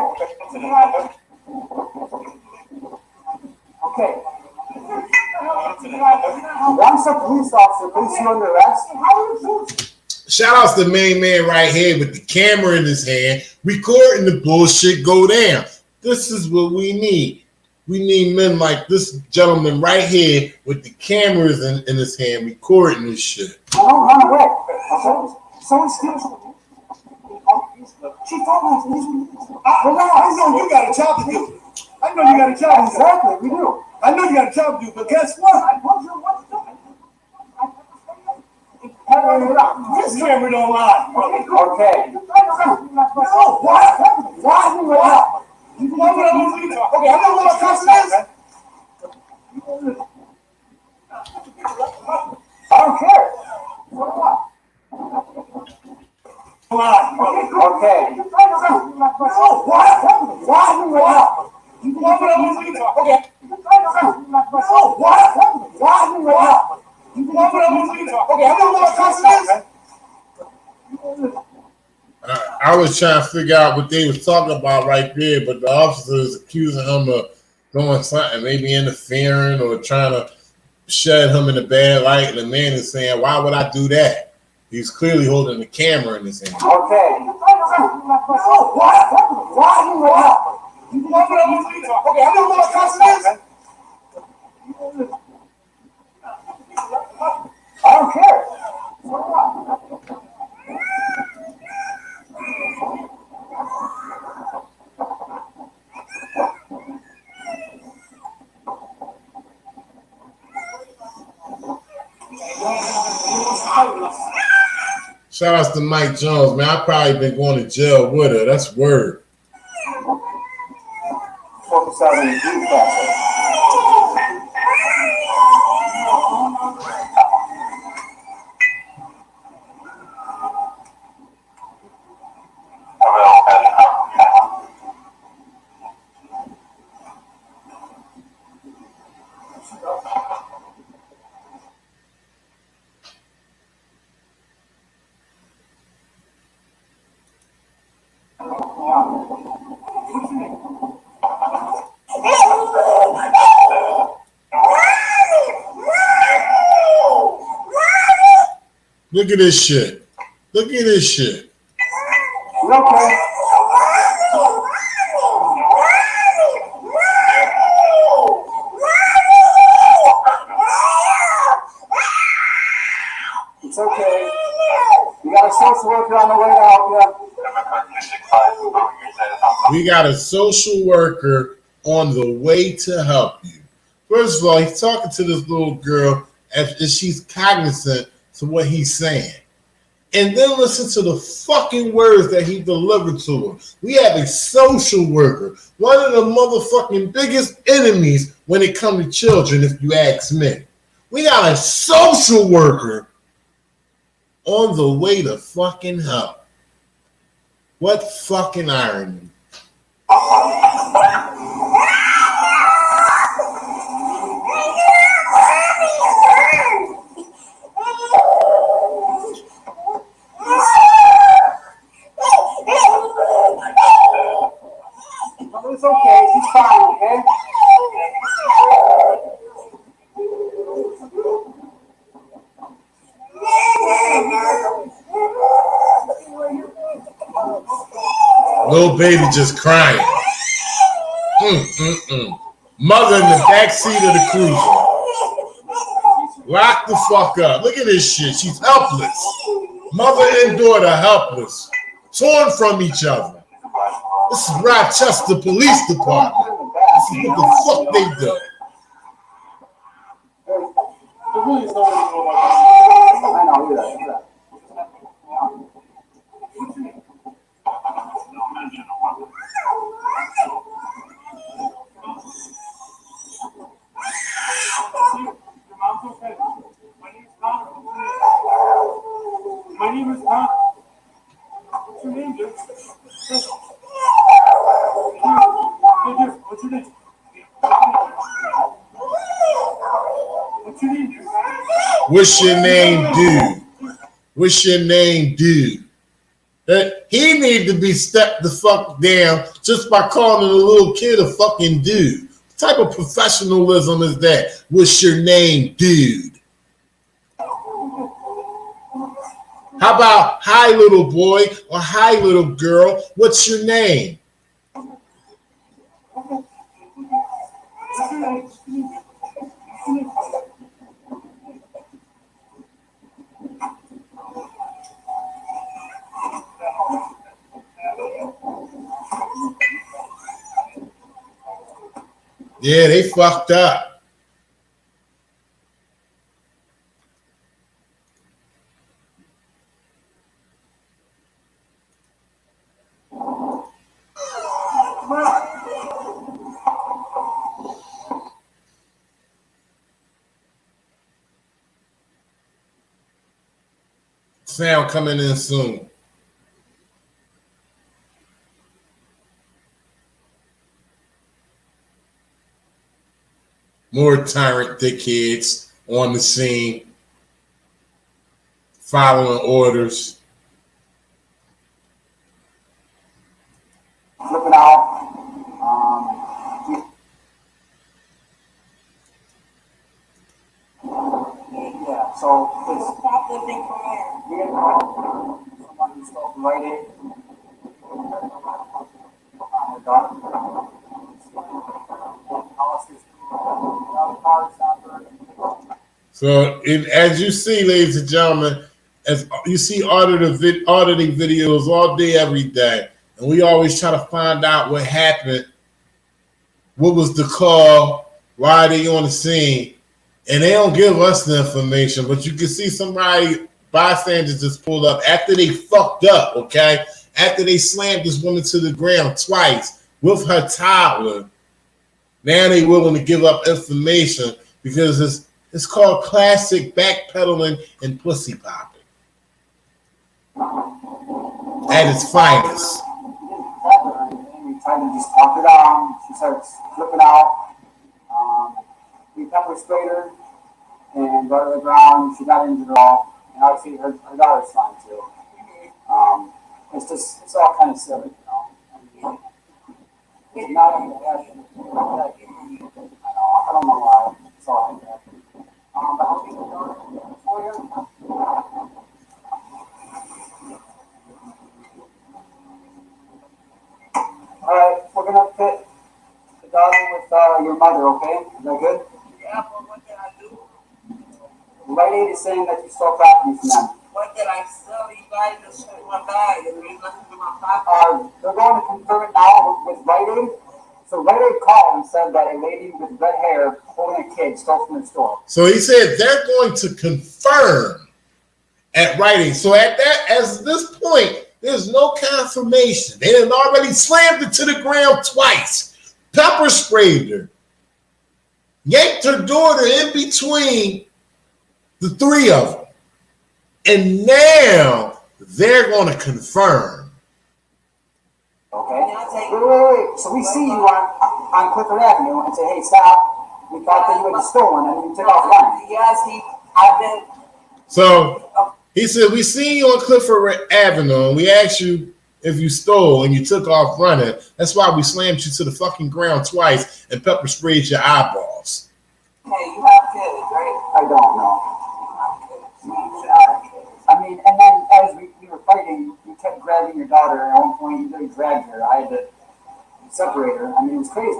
Okay. Once a police officer puts you under arrest. Shout out to the main man right here with the camera in his hand, recording the bullshit go down. This is what we need. We need men like this gentleman right here with the cameras in his hand, recording this shit. Don't run away. Okay? Someone steals from you. She told me. I know you got a job to do. I know you got a job. Exactly, we do. I know you got a job to do, but guess what? I told you what to do. This camera don't lie. Okay. No, why? Why? You know what I'm doing? Okay, I know what my cousin is. I don't care. Okay. I was trying to figure out what they was talking about right there, but the officer is accusing him of doing something, maybe interfering or trying to shed him in a bad light. And the man is saying, "Why would I do that?" He's clearly holding the camera in his hand. Okay. I don't care. Shout out to Mike Jones, man. I probably been going to jail with her. That's word. Focus out on the deep process. Look at this shit. Look at this shit. Okay. It's okay. You got a social worker on the way to help you. We got a social worker on the way to help you. First of all, he's talking to this little girl as she's cognizant to what he's saying. And then listen to the fucking words that he delivered to her. We have a social worker, one of the motherfucking biggest enemies when it comes to children, if you ask me. We got a social worker on the way to fucking help. What fucking irony. It's okay. She's fine, okay? Little baby just crying. Mother in the back seat of the cruiser. Lock the fuck up. Look at this shit. She's helpless. Mother and daughter helpless. Torn from each other. This is Rochester Police Department. This is what the fuck they do. My name is Tom. What's your name, dude? What's your name? What's your name, dude? What's your name, dude? What's your name, dude? He need to be stepped the fuck down just by calling a little kid a fucking dude. What type of professionalism is that? What's your name, dude? How about hi, little boy, or hi, little girl? What's your name? Yeah, they fucked up. Sound coming in soon. More tyrant dickheads on the scene, following orders. Flipping out. Yeah, so it's stop living from there. Someone who's spoken right in. So, as you see, ladies and gentlemen, as you see auditing videos all day, every day, and we always try to find out what happened, what was the call, why are they on the scene, and they don't give us the information, but you can see somebody, bystanders just pulled up after they fucked up, okay? After they slammed this woman to the ground twice with her toddler, now they willing to give up information because it's called classic backpedaling and pussy popping at its finest. We tried to just talk her down. She starts flipping out. We pepper sprayed her and brought her to the ground. She got injured all. And obviously her daughter's fine too. It's all kind of silly, you know. I mean, it's not even I don't know why. It's all like that. But I'll be for you. All right, we're gonna fit the daughter with your mother, okay? Is that good? Yeah, but what did I do? Right Aid is saying that you stole property from them. What did I sell? You guys just took my bag and there's nothing in my pocket. They're going to confirm it now with Right Aid. So Right Aid called and said that a lady with red hair holding a kid stole from the store. So he said they're going to confirm at Right Aid. So at this point, there's no confirmation. They had already slammed her to the ground twice, pepper sprayed her, yanked her daughter in between the three of them. And now they're going to confirm. Okay. Wait. So we see you on Clifford Avenue and say, hey, stop. We thought that you had stolen and you took off running. Yes, I did. So he said, we seen you on Clifford Avenue and we asked you if you stole and you took off running. That's why we slammed you to the fucking ground twice and pepper sprayed your eyeballs. Hey, you have kids, right? I don't know. I mean, and then as we were fighting, you kept grabbing your daughter. At one point, you really dragged her. I had to separate her. I mean, it was crazy.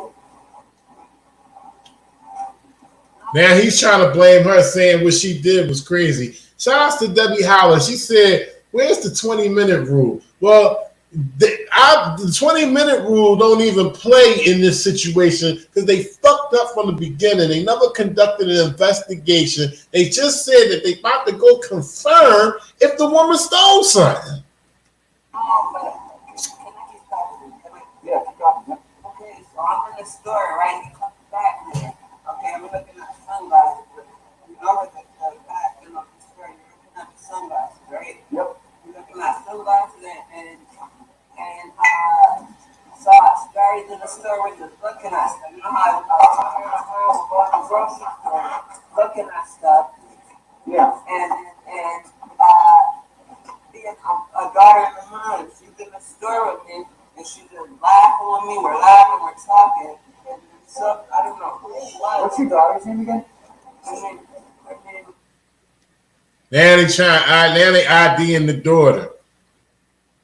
Now he's trying to blame her, saying what she did was crazy. Shout out to Debbie Howler. She said, where's the 20-minute rule? Well, the 20-minute rule don't even play in this situation because they fucked up from the beginning. They never conducted an investigation. They just said that they about to go confirm if the woman stole something. Oh, but can I just talk to you? Yeah, keep going. Okay, so I'm in the store, right? You come back there. Okay, I'm looking at sunglasses. You know the back in the store, you're looking at the sunglasses, right? Yep. You're looking at sunglasses and so I started in the store with just looking at stuff. You know how I was talking at home, going to the grocery store, looking at stuff. Yeah. And a daughter in the hood, she's in the store with me, and she's just laughing with me. We're laughing, we're talking. And so I don't know who it was. What's your daughter's name again? Her name. Now they IDing the daughter.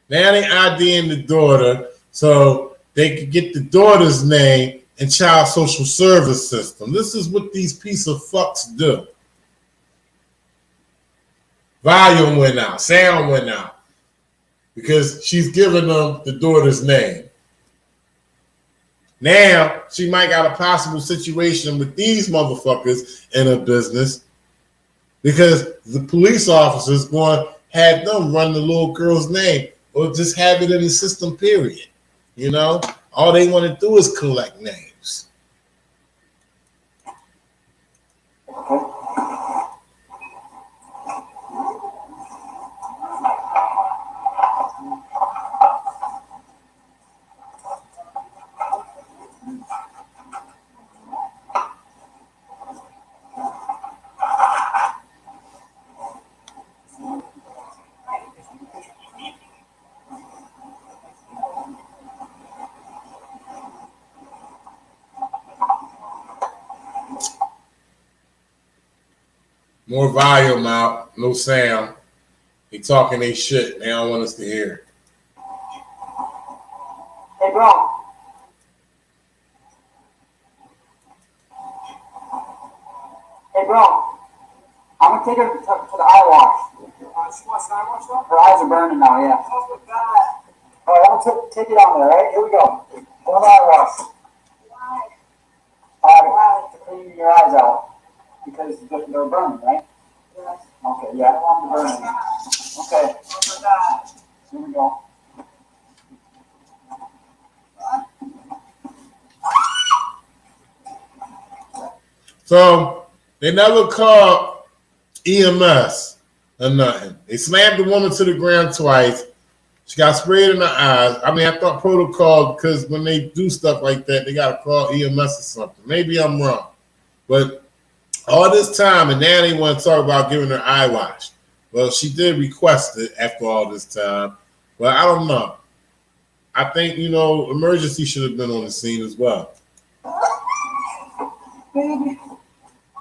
Now they IDing the daughter so they could get the daughter's name and child social service system. This is what these piece of fucks do. Volume went out, sound went out because she's giving them the daughter's name. Now she might got a possible situation with these motherfuckers in her business because the police officers going to have them run the little girl's name or just have it in the system, period. You know, all they want to do is collect names. More volume out, no sound. They talking they shit. They don't want us to hear it. Hey, bro. Hey, bro. I'm gonna take her to the eye wash. She wants an eye wash though? Her eyes are burning now, yeah. Oh my god. All right, I'm gonna take it down there, all right? Here we go. Go to the eye wash. Why? To clean your eyes out. Because they're burning, right? Yes. Okay, yeah, I don't want them burning. Okay, Oh my god. here we go. So they never called EMS or nothing. They slammed the woman to the ground twice. She got sprayed in the eyes. I mean, I thought protocol, because when they do stuff like that, they got to call EMS or something. Maybe I'm wrong. But all this time, and now they want to talk about giving her eye wash. Well, she did request it after all this time. But I don't know. I think, emergency should have been on the scene as well. Baby. Oh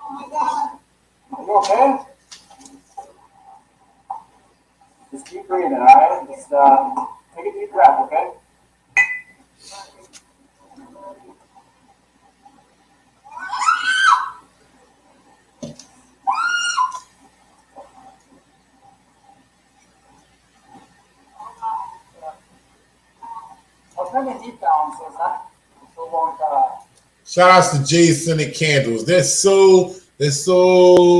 my god. Are you okay? Just keep breathing, all right? Just take a deep breath, okay? I'll turn the heat down so it's not so won't. Shout outs to Jay Senate Candles. They're so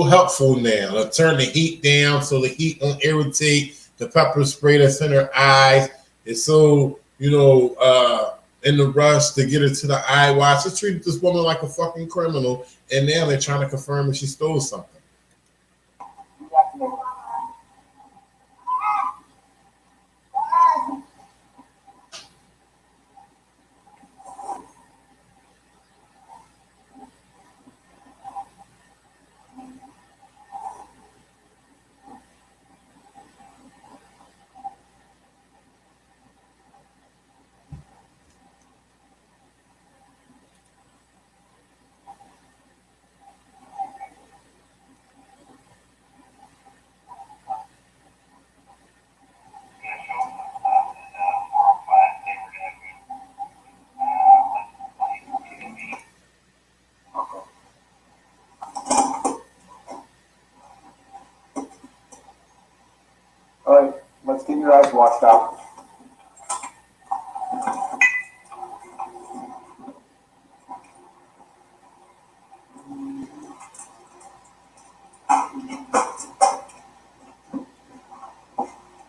helpful now. They'll turn the heat down so the heat won't irritate the pepper spray that's in her eyes. It's so, in the rush to get her to the eye wash. They treated this woman like a fucking criminal, and now they're trying to confirm that she stole something. All right, let's get your eyes washed out.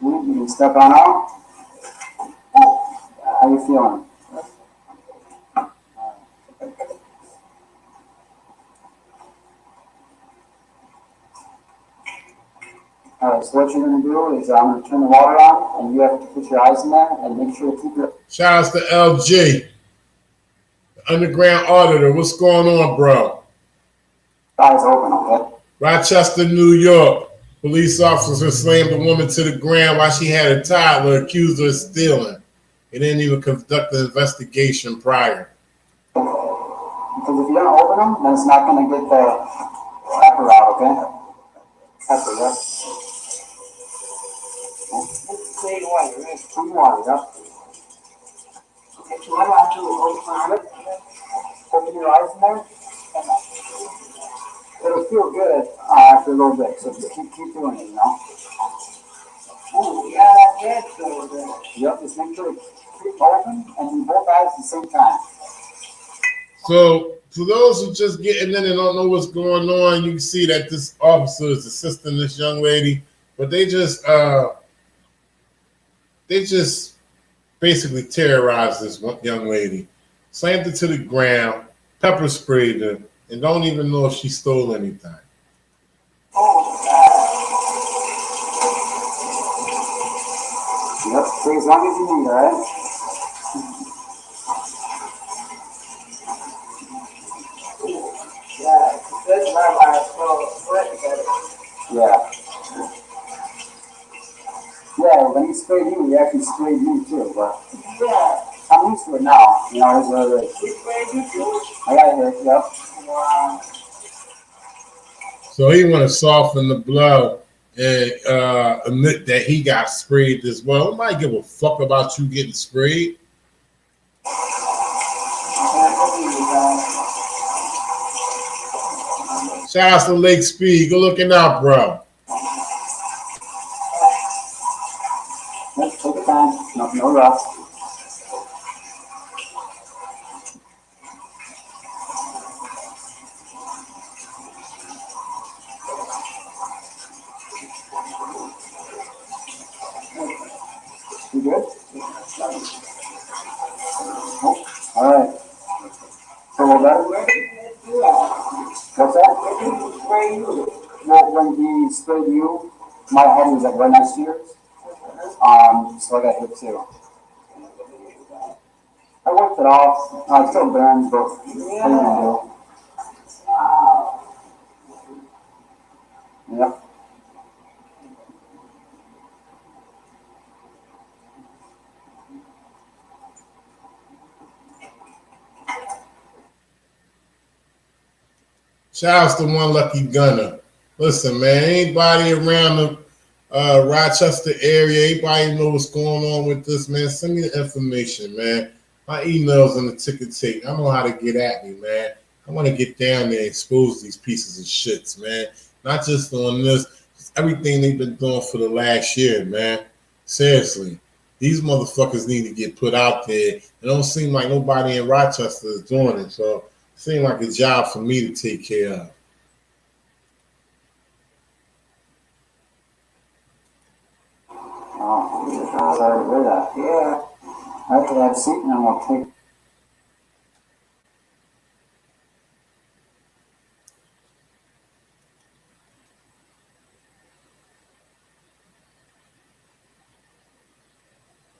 You can step on out. How you feeling? All right, so what you're going to do is I'm going to turn the water on, and you have to put your eyes in there and make sure to keep your Shout outs to LG, the underground auditor. What's going on, bro? eyes open, okay? Rochester, New York. Police officer slammed a woman to the ground while she had a toddler, accused her of stealing. They didn't even conduct an investigation prior. Because if you don't open them, then it's not going to get the pepper out, okay? Pepper, yeah? Clean water, right? Clean water, yeah? Okay, so what do I do? Open your eyes in there. It'll feel good after a little bit, so just keep doing it, Oh, yeah, that did feel good. Yep, just make sure it's open and do both eyes at the same time. So, for those who just getting in and don't know what's going on, you can see that this officer is assisting this young lady, but they just basically terrorized this young lady, slammed her to the ground, pepper sprayed her, and don't even know if she stole anything. Oh, God. Yep, stay as long as you need, alright? Yeah, that's my last sweat together. Yeah. Yeah, when he sprayed you, he actually sprayed you too, but Yeah. I'm used to it now. It's what it is. Which way you do? I got it here, yep. Wow. So he want to soften the blow and admit that he got sprayed as well. Nobody give a fuck about you getting sprayed. Shout out to Lake Speed. Good looking out, bro. Let's take your time. No rush. You good? Oh, all right. So will that what's that? Well, when he sprayed you, my head was like right next to yours. So I got hit too. I wiped it off. It still burns, but what are you gonna do? Yep. Shout out to One Lucky Gunner. Listen, man, anybody around the Rochester area, anybody know what's going on with this, man, send me the information, man. My email's on the ticket tape. I know how to get at me, man. I want to get down there and expose these pieces of shits, man. Not just on this, just everything they've been doing for the last year, man. Seriously. These motherfuckers need to get put out there. It don't seem like nobody in Rochester is doing it, so it seems like a job for me to take care of. Oh, sorry to hear that. Yeah. I could have a seat and then we'll take.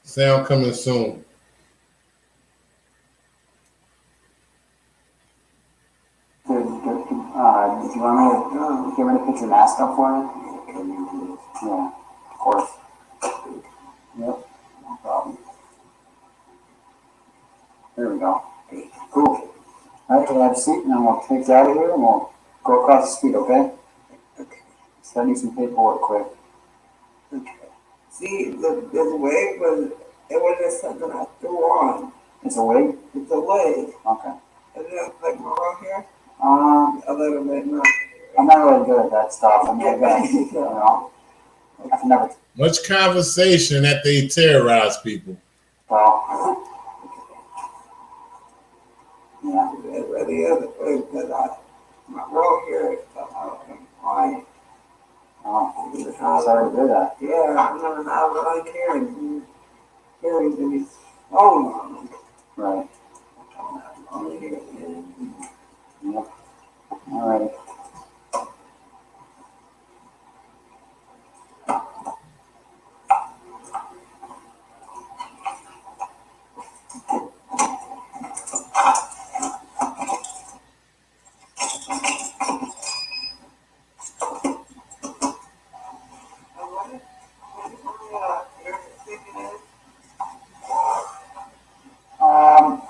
Sound coming soon. Do you want me to put your mask up for you? Yeah, of course. Yep, no problem. There we go. Cool. I have to have a seat and then we'll take you out of here and we'll go across the street, okay? Okay. So I need some paperwork quick. Okay. See, the wig was, it was just something I threw on. It's a wig? It's a wig. Okay. Is it like my raw hair? A little bit, no. I'm not really good at that stuff. I'm good at, you know, I've never. Much conversation that they terrorize people. Well, yeah. It really is a wig because my raw hair is stuff out and fine. Oh, sorry to hear that. Yeah, I never have what I carry. Carries to be so long. Right. Long hair. Yep. All right.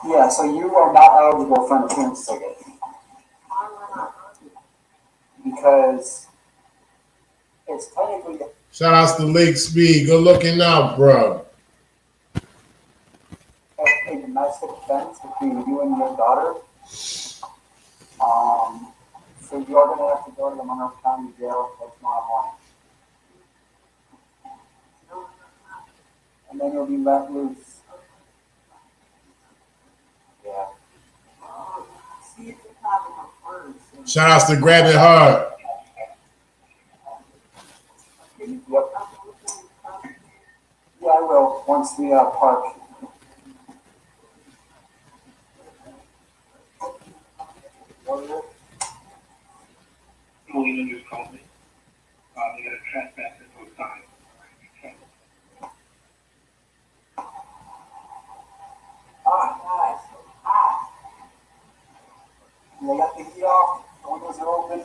Yeah, so you are not eligible for an appearance ticket. Because it's technically Shout out to Lake Speed. Good looking out, bro. a domestic offense between you and your daughter. So you are going to have to go to the Monroe County Jail till tomorrow morning. And then you'll be let loose. Yeah. Shout out to Grab It Hard. Yep. Yeah, I will, once we park. William just called me. They got a trespass into a sign. They got the key off, windows are open.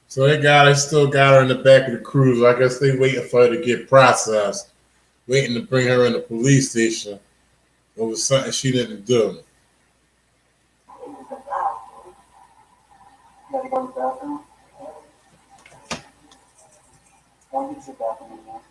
So they still got her in the back of the cruiser. I guess they waiting for her to get processed, waiting to bring her in the police station over something she didn't do. You gotta go to the bathroom. Don't get your back in there.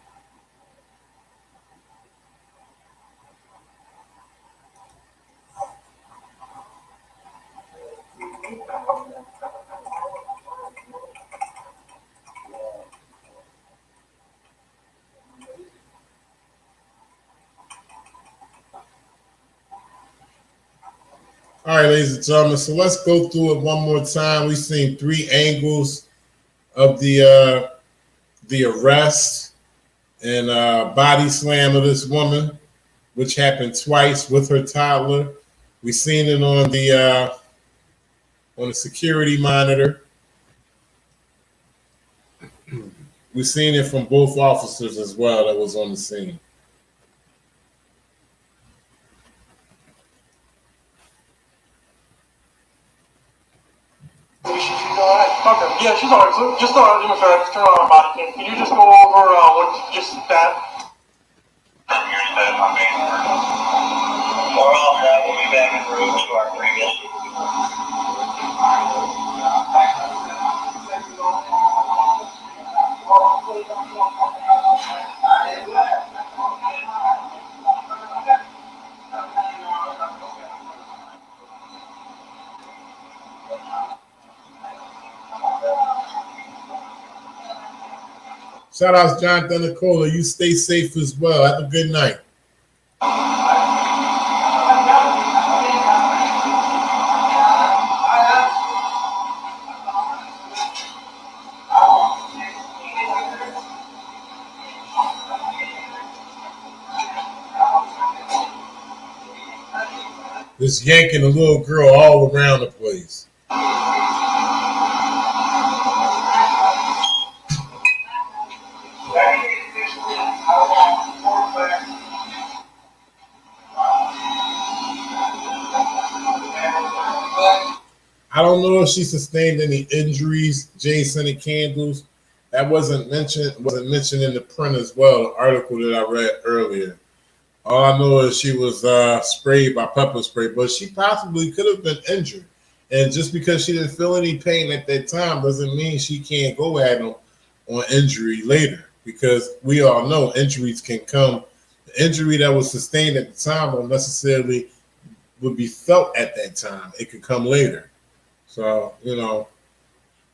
All right, ladies and gentlemen. So let's go through it one more time. We've seen 3 angles of the arrest and body slam of this woman, which happened twice with her toddler. We've seen it on the security monitor. We've seen it from both officers as well that was on the scene. Okay, yeah, she's alright. So just do me a favor, turn on our body cam. Can you just go over what just that? Here's my main word. We're all set. We'll be back in room to our previous. Shout out to Jonathan Nicola. You stay safe as well. Have a good night. Just yanking a little girl all around the place. I don't know if she sustained any injuries. Jay scented candles. That wasn't mentioned in the print as well, the article that I read earlier. All I know is she was sprayed by pepper spray, but she possibly could have been injured. And just because she didn't feel any pain at that time doesn't mean she can't go at them on injury later, because we all know injuries can come. The injury that was sustained at the time don't necessarily would be felt at that time. It could come later. So,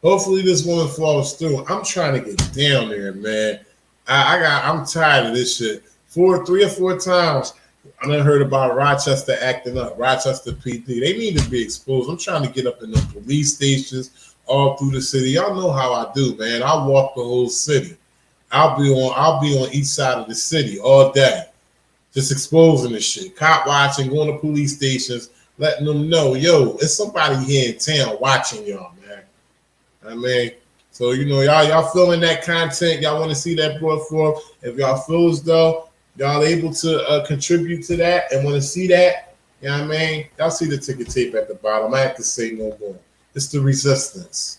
hopefully this woman falls through. I'm trying to get down there, man. I'm tired of this shit. 3 or 4 times I done heard about Rochester acting up, Rochester PD. They need to be exposed. I'm trying to get up in the police stations all through the city. Y'all know how I do, man. I walk the whole city. I'll be on each side of the city all day, just exposing this shit. Cop watching, going to police stations, letting them know, yo, it's somebody here in town watching y'all, man. I mean, so y'all feeling that content, y'all want to see that brought forth. If y'all feel as though y'all able to contribute to that and want to see that, you know what I mean? Y'all see the ticket tape at the bottom. I have to say no more. It's the resistance.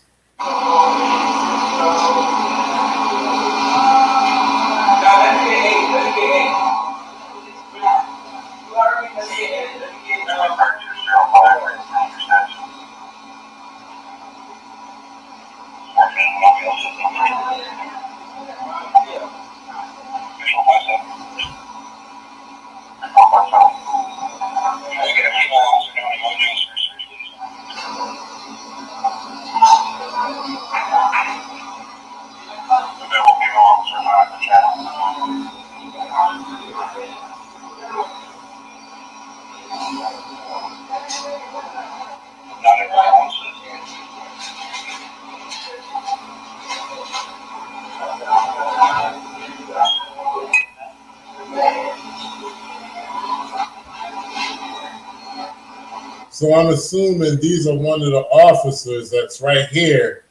So I'm assuming these are one of the officers that's right here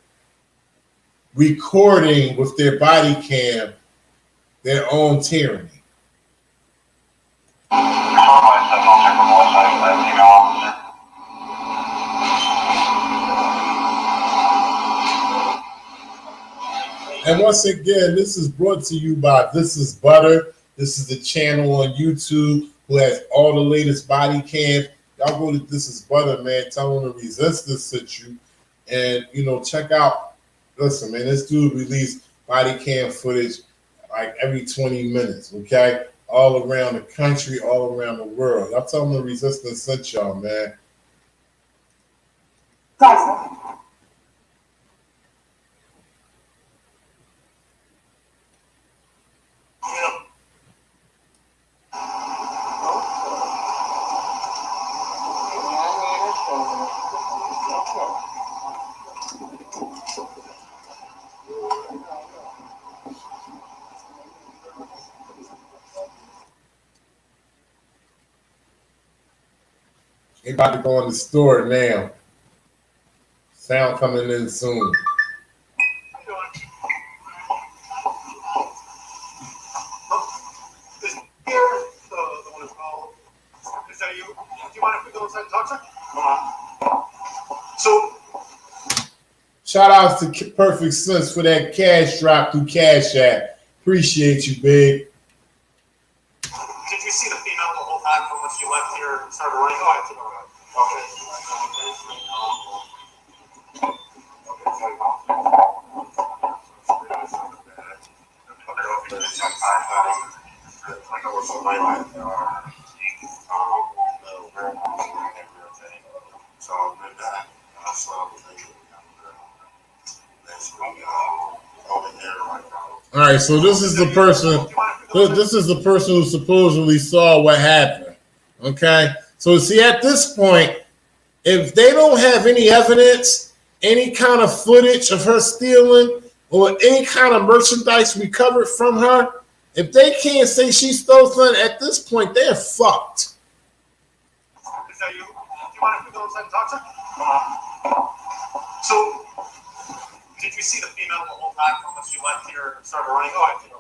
recording with their body cam their own tyranny. And once again, this is brought to you by This Is Butter. This is the channel on YouTube who has all the latest body cams. Y'all go to This Is Butter, man. Tell them to resist this issue. And, check out, listen, man, this dude released body cam footage like every 20 minutes, okay? All around the country, all around the world. Y'all tell them the resistance sent y'all, man. They about to go in the store now. Sound coming in soon. Shout outs to Perfect Sense for that cash drop through Cash App. Appreciate you, big. Did you see the female the whole time from when she left here and started running? Oh, I think All right, so this is the person. This is the person who supposedly saw what happened. Okay, so see, at this point, if they don't have any evidence, any kind of footage of her stealing, or any kind of merchandise recovered from her, if they can't say she stole something, at this point, they're fucked. Is that you? Do you want to go inside and talk to her? So, did you see the female the whole time from when she left here and started running? Oh, I think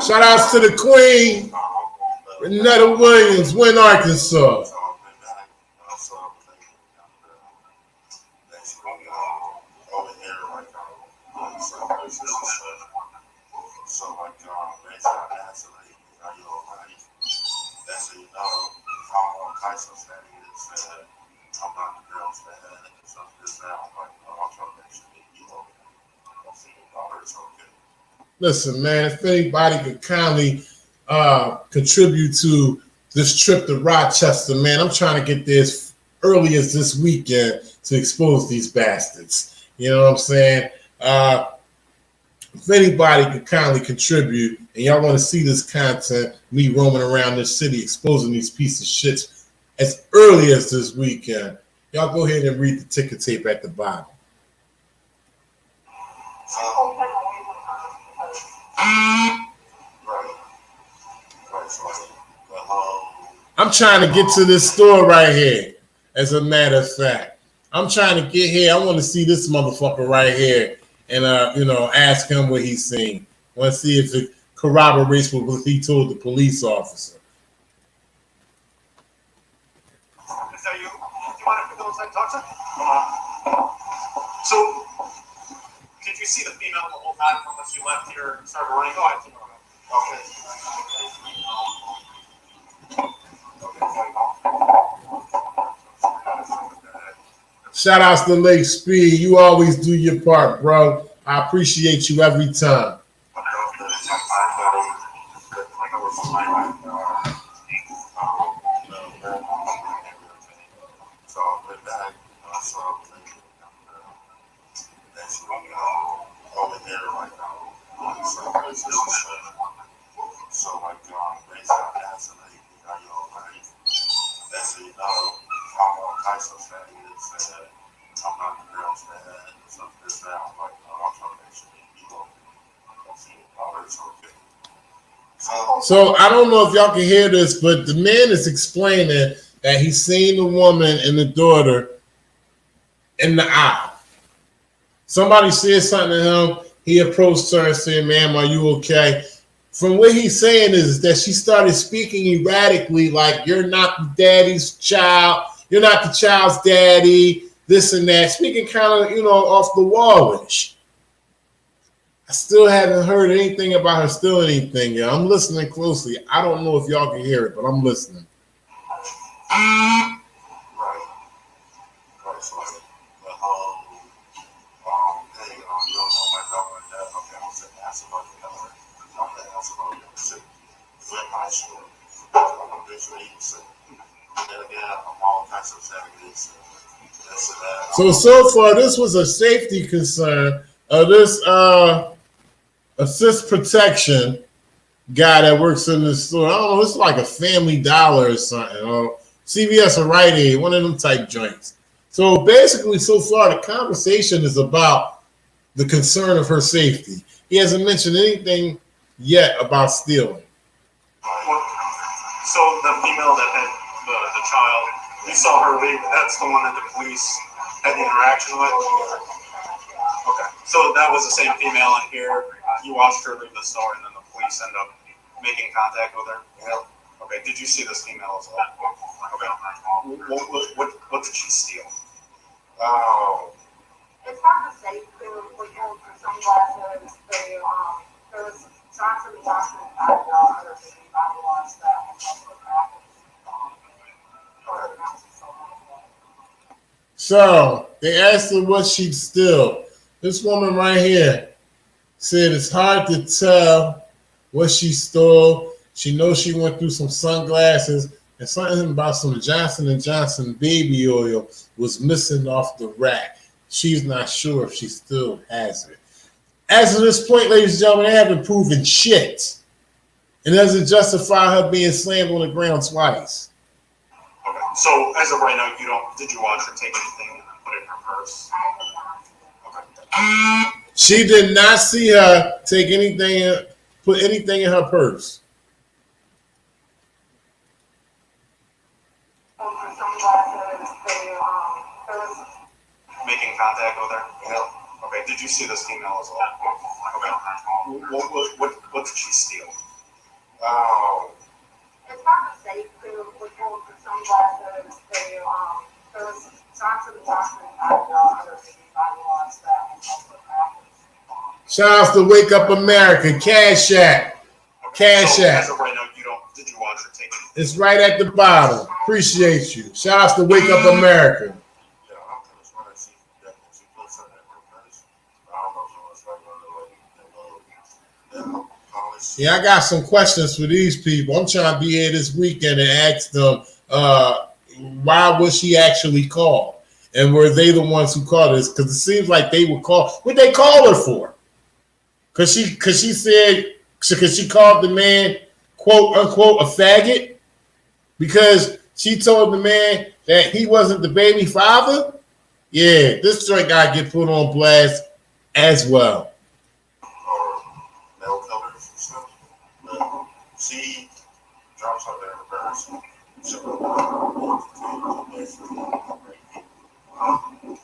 Shout outs to the Queen, Renetta Williams, Wynn, Arkansas. Listen, man, if anybody could kindly contribute to this trip to Rochester, man, I'm trying to get there as early as this weekend to expose these bastards. You know what I'm saying? If anybody could kindly contribute and y'all want to see this content, me roaming around this city exposing these pieces of shit as early as this weekend, y'all go ahead and read the ticker tape at the bottom. I'm trying to get to this store right here. As a matter of fact, I'm trying to get here. I want to see this motherfucker right here, and ask him what he's seen. I want to see if it corroborates with what he told the police officer. Is that you? Do you want to go inside and talk to her? So, did you see the female the whole time from when she left here and started running? Oh, I think Shout outs to Lake Speed. You always do your part, bro. I appreciate you every time. So I don't know if y'all can hear this, but the man is explaining that he's seen the woman and the daughter in the aisle. Somebody said something to him. He approached her and said, "Ma'am, are you okay?" From what he's saying is that she started speaking erratically, like, "You're not the daddy's child. You're not the child's daddy," this and that, speaking kind of, off the wallish. still haven't heard anything about her stealing anything yet. I'm listening closely. I don't know if y'all can hear it, but I'm listening. Right. Right. So the whole hey, you don't know my dog like that. Okay, I'm saying ask about the other. Okay, ask about the shit. Flip my story. I'm just reading shit. And then again, I'm all kinds of savages. This and that. So far, this was a safety concern of this assist protection guy that works in the store. I don't know, it's like a Family Dollar or something, or CVS or Rite Aid, one of them type joints. So basically, so far, the conversation is about the concern of her safety. He hasn't mentioned anything yet about stealing. Well, so the female that had the child, you saw her leave. That's the one that the police had the interaction with. Okay, so that was the same female in here. You watched her leave the store, and then the police end up making contact with her. Yeah. Okay. Did you see this female as well? Okay. What did she steal? Oh. It's hard to say. They were looking for sunglasses. There was Johnson & Johnson other baby body wash that was also So they asked her what she'd steal. This woman right here said it's hard to tell what she stole. She knows she went through some sunglasses and something about some Johnson & Johnson baby oil was missing off the rack. She's not sure if she still has it. As of this point, ladies and gentlemen, they haven't proven shit. It doesn't justify her being slammed on the ground twice. Okay. So as of right now, did you watch her take anything and put it in her purse? Okay. She did not see her take anything, put anything in her purse. Making contact with her? Yeah. Okay. Did you see this female as well? Okay. What did she steal? Oh. It's hard to say. They were looking for sunglasses. There was Johnson & Johnson other baby body wash that was also Shout out to Wake Up America, Cash App. Cash App. As of right now, did you watch her take it? It's right at the bottom. Appreciate you. Shout out to Wake Up America. Yeah, I got some questions for these people. I'm trying to be here this weekend and ask them why was she actually called? And were they the ones who called us? Because it seems like they were called. What they call her for? Because she called the man, quote unquote, a faggot? Because she told the man that he wasn't the baby father? Yeah, this joint guy get put on blast as well. She drops out there in embarrassed.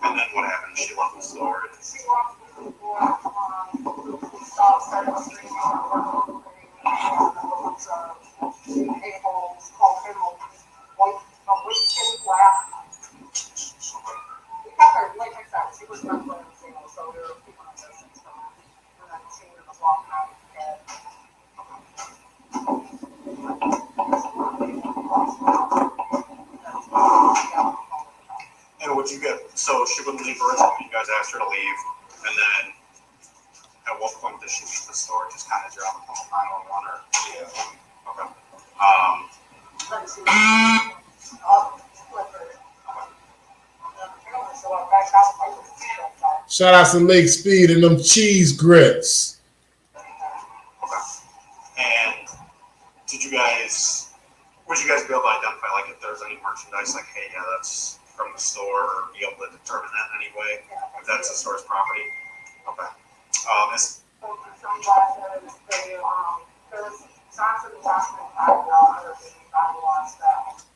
And then what happened? She left the store. She walked through the door, started screaming, a-holes, called him a white skin black. We kept her, like I said, she was not playing single, so there were people on distance from her. And then she was walking out with the kid. And what you get? So she wouldn't leave her until you guys asked her to leave, and then at what point does she leave the store? Just kind of drop a call 911 or yeah. Okay. Shout out to Lake Speed and them cheese grits. Okay. And would you guys be able to identify, like, if there's any merchandise, like, hey, yeah, that's from the store, or be able to determine that in any way, if that's the store's property? Okay.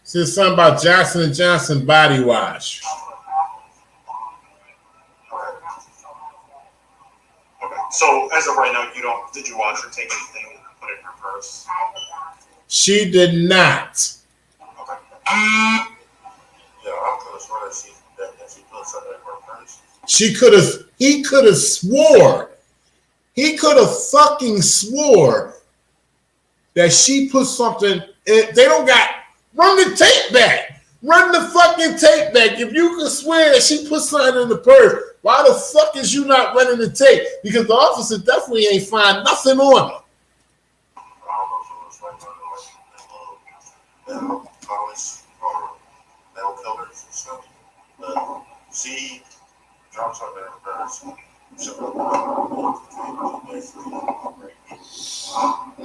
Says something about Johnson & Johnson body wash. Okay. So as of right now, did you watch her take anything and put it in her purse? She did not. Okay. Yeah, I'm kind of sure that she put something in her purse. He could have swore He could have fucking swore that she put something. They don't got. Run the tape back. Run the fucking tape back. If you can swear that she put something in the purse, why the fuck is you not running the tape? Because the officer definitely ain't find nothing on her. Polish or metal pillars and stuff. But she drops on their purse. And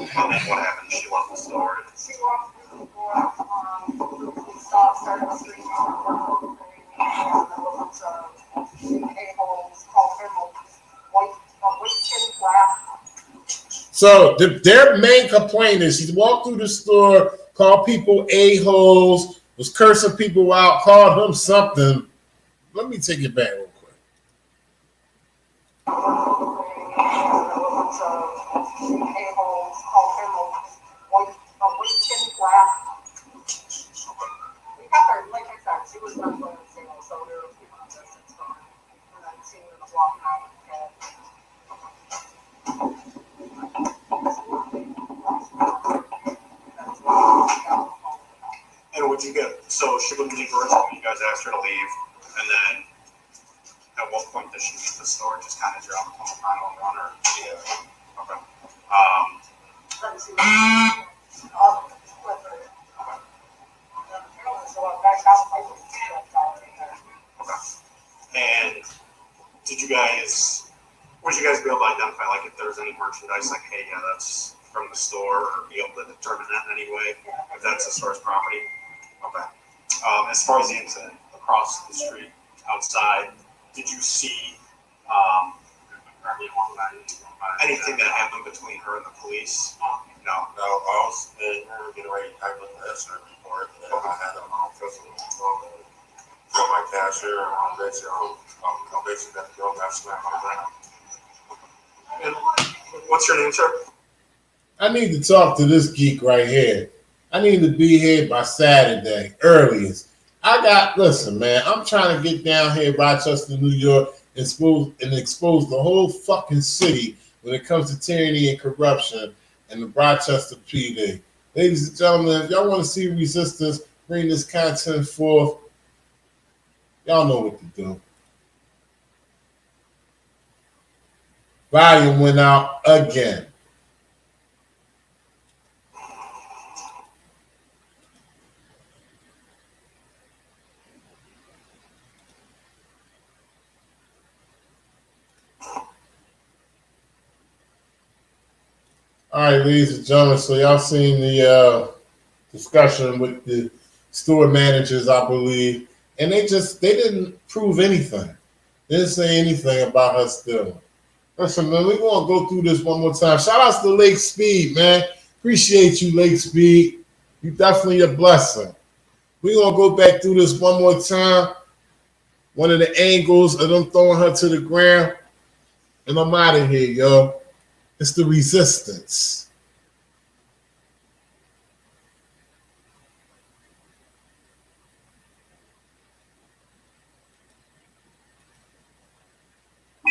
then what happened? She left the store. She walked through the door, we saw started street and there was a bunch of a-holes called emeralds, white skin black. So their main complaint is she walked through the store, called people a-holes, was cursing people out, called them something. Let me take it back real quick. A-holes called emeralds, white skin black. We kept her, like I said, she was not going to single, so there were people on distance from her. And then she was walking out with the cat. And would you get, so she wouldn't leave originally, you guys asked her to leave, and then at what point does she leave the store? Just kind of drop on the final run, or? Yeah. Okay. Then she was up with her. And apparently she went back out like Okay. And would you guys be able to identify, like, if there's any merchandise, like, hey, yeah, that's from the store, or be able to determine that in any way, if that's the store's property? Okay. As far as the incident across the street outside, did you see anything that happened between her and the police? No. No, I was getting ready to type up the incident report, and I had an officer for my cashier, and I'm basically got the girl got slammed on the ground. And what's your name, sir? I need to talk to this geek right here. I need to be here by Saturday, earliest. Listen, man, I'm trying to get down here, Rochester, New York, and expose the whole fucking city when it comes to tyranny and corruption and the Rochester PD. Ladies and gentlemen, if y'all want to see resistance, bring this content forth, y'all know what to do. Volume went out again. All right, ladies and gentlemen, so y'all seen the discussion with the store managers, I believe, and they didn't prove anything. They didn't say anything about her stealing. Listen, man, we're going to go through this one more time. Shout out to Lake Speed, man. Appreciate you, Lake Speed. You definitely a blessing. We're going to go back through this one more time. One of the angles of them throwing her to the ground. And I'm out of here, yo. It's the resistance.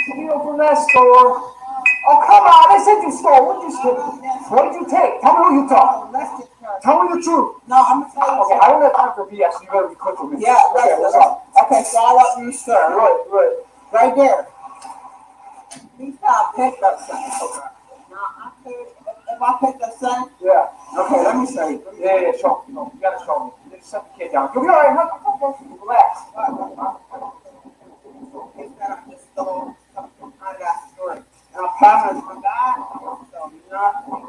Steal from that store. Oh, come on. I said you stole. What did you steal? What did you take? Tell me who you talk. Tell me the truth. No, I'm gonna tell you. Okay, I don't have time for BS. You better be quick with me. Yeah, right. Okay, what's up? Okay, so I'll let you, sir. Right there. He found pickup sign. Okay. Now, if I pick up sign, Yeah. okay, let me show you. Yeah, show me. You gotta show me. You just set the kid down. You'll be all right. Relax. It's not just stole something out of that store. And I promise my God, so nothing.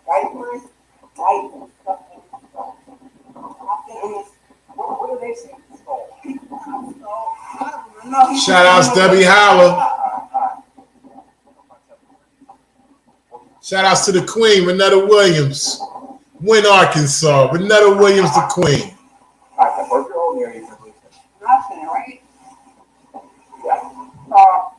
Diapers, stuff. What are they saying? Shout outs Debbie Howler. Shout outs to the Queen, Renetta Williams. Wynn, Arkansas. Renetta Williams, the Queen. All right, where's your own area? Nothing, right? Yeah. Well,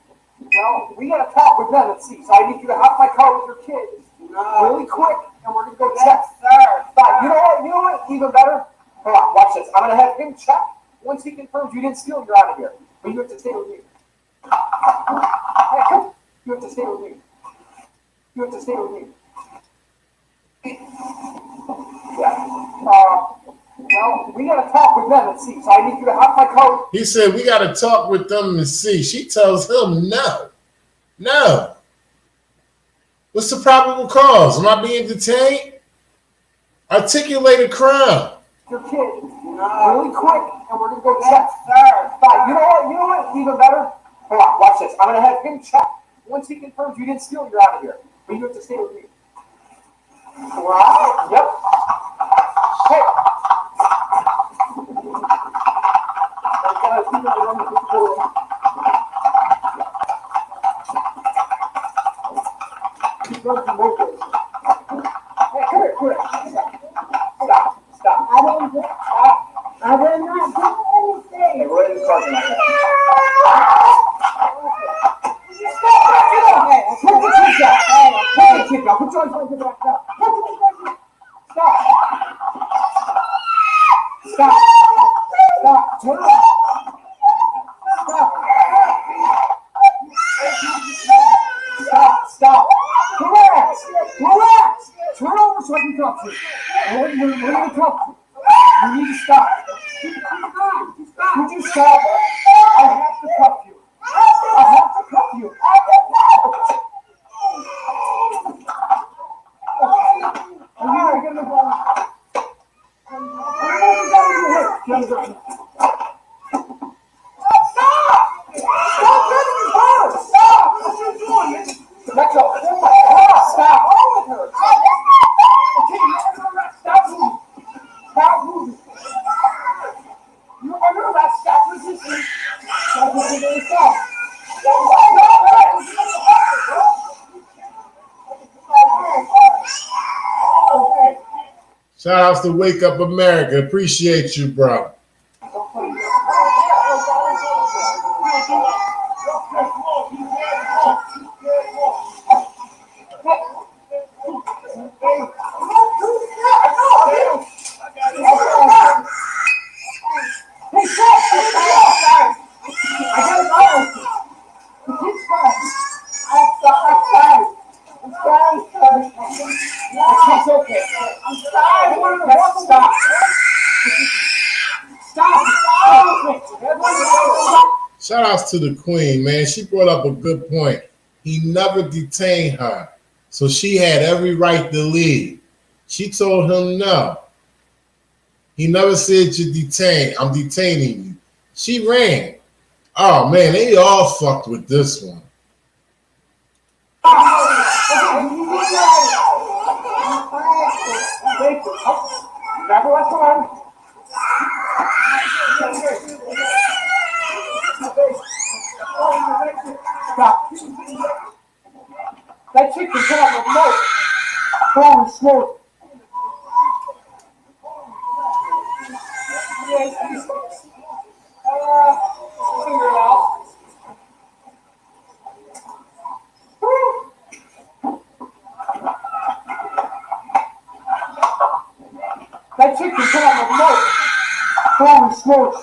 we gotta talk with them and see. So I need you to hop my car with your kids. No. Really quick, and we're gonna go check. Yes, sir. Fine. You know what? Even better. Hold on, watch this. I'm gonna have him check. Once he confirms you didn't steal, you're out of here. But you have to stay with me. Hey, come. You have to stay with me. You have to stay with me. Yeah. Well, we gotta talk with them and see. So I need you to have my code. He said we got to talk with them and see. She tells him no. No. What's the probable cause? Am I being detained? Articulate a crime. Your kid really quick, and we're gonna go check. Fine. You know what? You know what? Even better. Hold on. Watch this. I'm gonna have him check. Once he confirms you didn't steal, you're out of here. But you have to stay with me. Wow. Yep. Hey. Stop. I did not do anything. Hey, we're in the car tonight. Stop. Turn around. Stop. Relax. Turn over so I can talk to you. We're going to talk to you. You need to stop. Would you stop? I have to cuff you. Let go. Stop. Stop moving. You're under arrest. Stop resisting. Stop. Shout outs to Wake Up America. Appreciate you, bro. Shout outs to the Queen, man. She brought up a good point. He never detained her, so she had every right to leave. She told him no. He never said you're detained. I'm detaining you. She ran. Oh man, they all fucked with this one. Stop. That chick can come up with no. Holy smoke. Figure it out. That chick can come up with no. Holy smoke.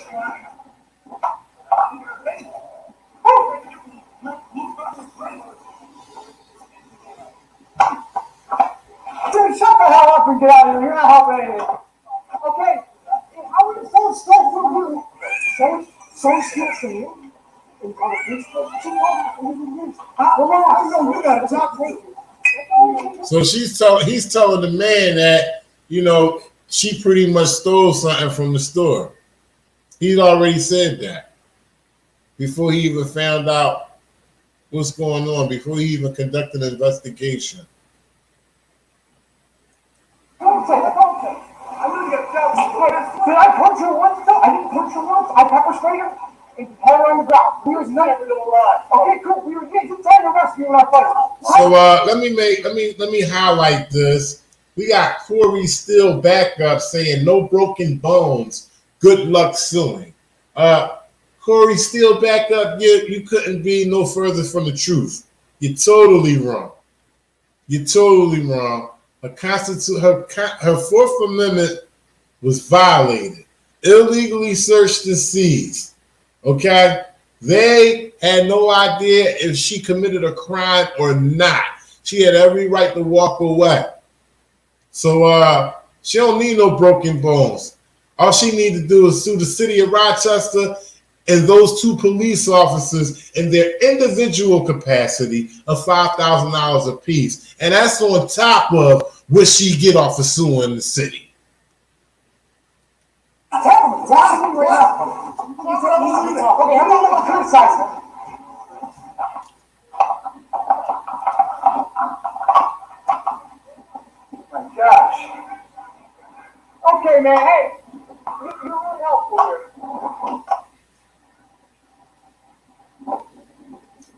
Dude, shut the hell up and get out of here. You're not helping anything. Okay? How would someone steal from you? Someone steals from you? And call the police? Relax. You gotta talk to me. So he's telling the man that, you know, she pretty much stole something from the store. He'd already said that before he even found out what's going on, before he even conducted an investigation. Don't say. I'm gonna get jumped. Did I punch her once? No, I didn't punch her once. I pepper sprayed her and had her on the ground. We was never gonna lie. Okay, cool. We were trying to rescue her when I fight. So let me highlight this. We got Corey Steele back up saying no broken bones. Good luck suing. Corey Steele back up. You couldn't be no further from the truth. You're totally wrong. You're totally wrong. Her Fourth Amendment was violated. Illegally searched and seized. Okay? They had no idea if she committed a crime or not. She had every right to walk away. So she don't need no broken bones. All she need to do is sue the city of Rochester and those two police officers in their individual capacity of $5,000 apiece. And that's on top of what she get off of suing the city. Okay, I'm not criticizing her. My gosh. Okay, man, hey, you're really helpful here.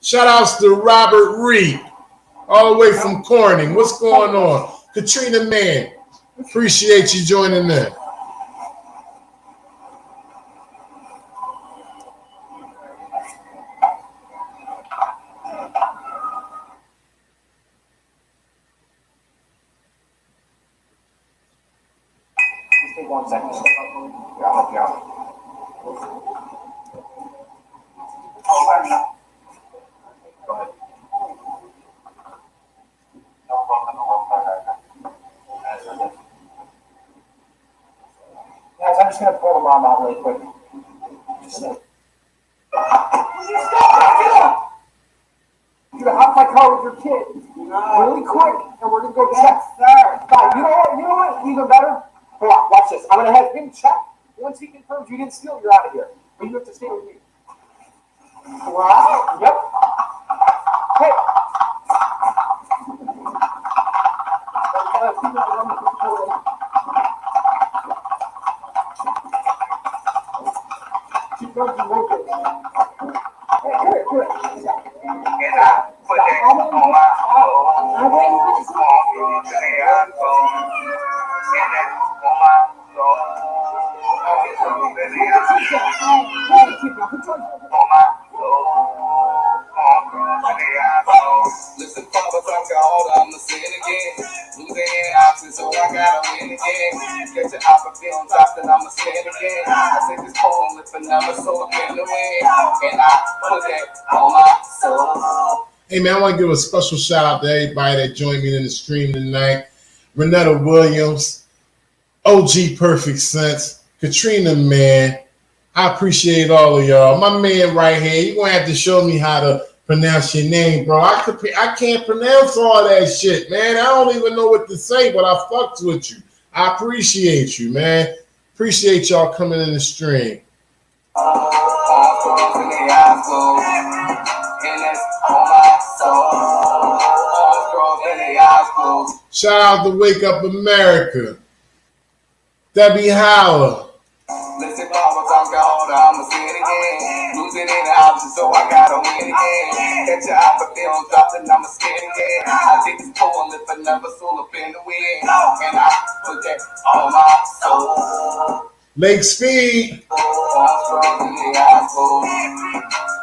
Shout outs to Robert Reed, all the way from Corning. What's going on? Katrina Man, appreciate you joining in. Just take 1 second. Here, I'll help you out. Go ahead. Guys, I'm just gonna pull the mom out really quick. Just will you stop backing up? You're gonna hop my car with your kid really quick, and we're gonna go check. Sir. God, you know what? Even better. Hold on, watch this. I'm gonna have him check. Once he confirms you didn't steal, you're out of here. But you have to stay with me. Wow. Yep. Hey. And I put that on my soul. On Listen, Papa, talk to hold on, I'ma say it again. Losing options, so I gotta win again. Get your opportunity on top, then I'ma say it again. I take this poem with another soul in the wind, and I put that on my soul. Hey man, I want to give a special shout out to everybody that joined me in the stream tonight. Renetta Williams, OG Perfect Sense, Katrina Man. I appreciate all of y'all. My man right here, you're gonna have to show me how to pronounce your name, bro. I can't pronounce all that shit, man. I don't even know what to say, but I fucked with you. I appreciate you, man. Appreciate y'all coming in the stream. Shout out to Wake Up America. Debbie Howler. Listen, Papa, talk to hold on, I'ma say it again. Losing in the options, so I gotta win again. Catch your opportunity on top, then I'ma skin again. I take this poem, lift another soul up in the wind, and I put that on my soul. Lake Speed.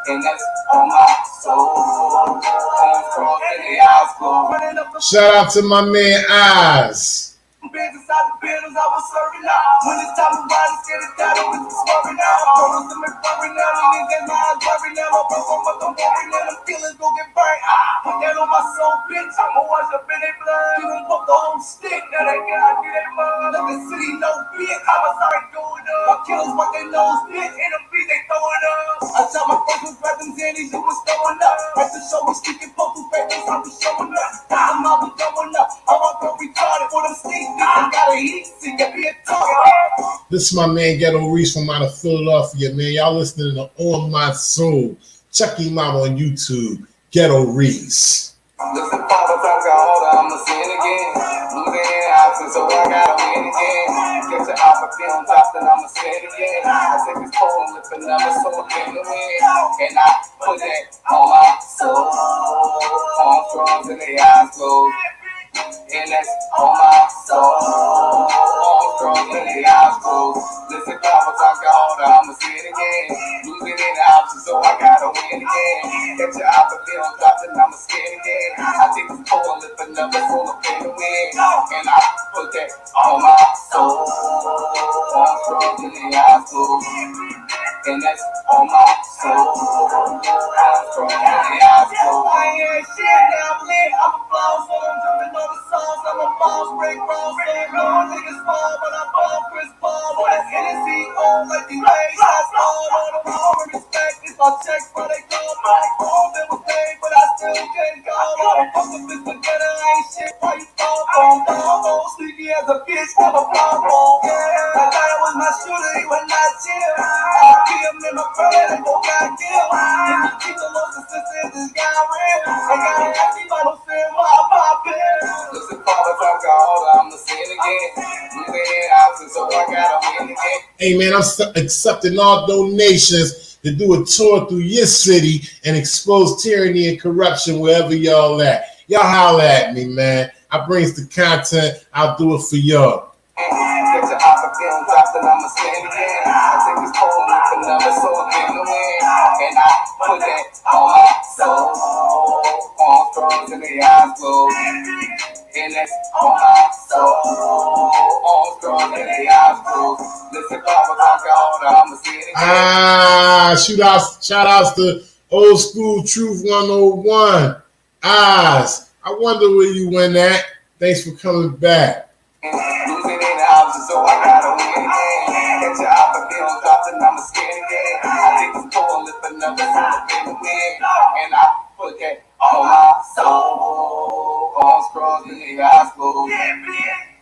And that's on my soul. Shout out to my man Oz. Inside the buildings I was serving out. When it's time to ride, it's getting down, it's swerving out. Promise to make worry now, ain't get my eyes worried now. My bro, I'm worried now, them feelings gon' get burnt. Put that on my soul, bitch. I'ma wash up in their blood. You gon' put the whole stick, now they gotta get their mud. Let the city know, bitch. I was sorry doing up. My killers want their nose, bitch. And them beats they throwing up. I shot my first with weapons and these shit was throwing up. At the show, we speaking poker papers, I was showing up. I'm out with throwing up. I want to retarded for them sneak. This is my man Ghetto Reese from out of Philadelphia, man. Y'all listening to On My Soul. Check him out on YouTube, Ghetto Reese. Listen, Papa, talk to hold on, I'ma say it again. Losing options, so I gotta win again. Get your opportunity on top, then I'ma say it again. I take this poem, lift another soul in the wind, and I put that on my soul. On strong and the eyes closed. And that's on my soul. All strong in the eyes closed. Listen, Papa, talk to hold on, I'ma say it again. Losing in the options, so I gotta win again. Get your opportunity on top, then I'ma skin again. I take this poem, lift another soul up in the wind, and I put that on my soul. All strong in the eyes closed. And that's on my soul. All strong in the eyes closed. I ain't shit, now I'm lit, I'm a boss, so I'm dripping on the sauce. I'm a boss, break raw, so no niggas fall, but I ball Chris Paul. With an Hennessy on like the waves, that's all on the wall. Respect is my check, but they call my phone. It was paid, but I still can't call. Fuck up this together, I ain't shit, why you fall from? Dog, sleepy as a bitch, never fall from. I thought it was my shooter, he was not chill. I keep him in my brother, they go got killed. If you keep the most consistent, this guy real. I got an empty bottle, film, I pop it. Listen, Father, fuck all, I'm the sin again. Losing options, so I gotta win again. Hey man, I'm accepting all donations to do a tour through your city and expose tyranny and corruption wherever y'all at. Y'all holler at me, man. I brings the content. I'll do it for y'all. Get your oppa film dropped and I'ma stand again. I take this pole with another soul in the wind. And I put that on my soul. On thrones and the eyes closed. And that's on my soul. On thrones and the eyes closed. Listen, Papa, talk all I'ma see it again. Shout outs to Old School Truth 101. Oz, I wonder where you went at. Thanks for coming back. Losing in the houses, so I gotta win again. Get your oppa film dropped and I'ma skin again. I take this pole, lift another soul up in the wind. And I put that on my soul. On scrolls and the eyes closed.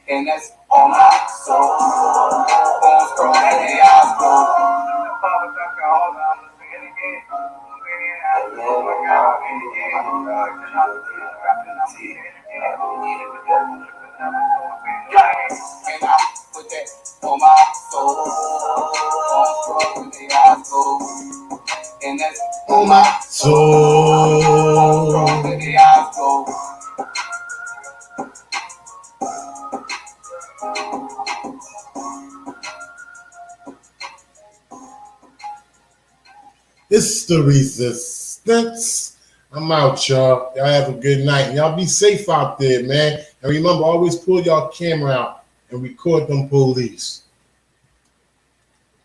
And that's on my soul. On scrolls and the eyes closed. And I put that on my soul. On scrolls and the eyes closed. And that's On my soul. On scrolls and the eyes closed. It's the resistance. I'm out, y'all. Y'all have a good night. Y'all be safe out there, man. And remember, always pull y'all camera out and record them police.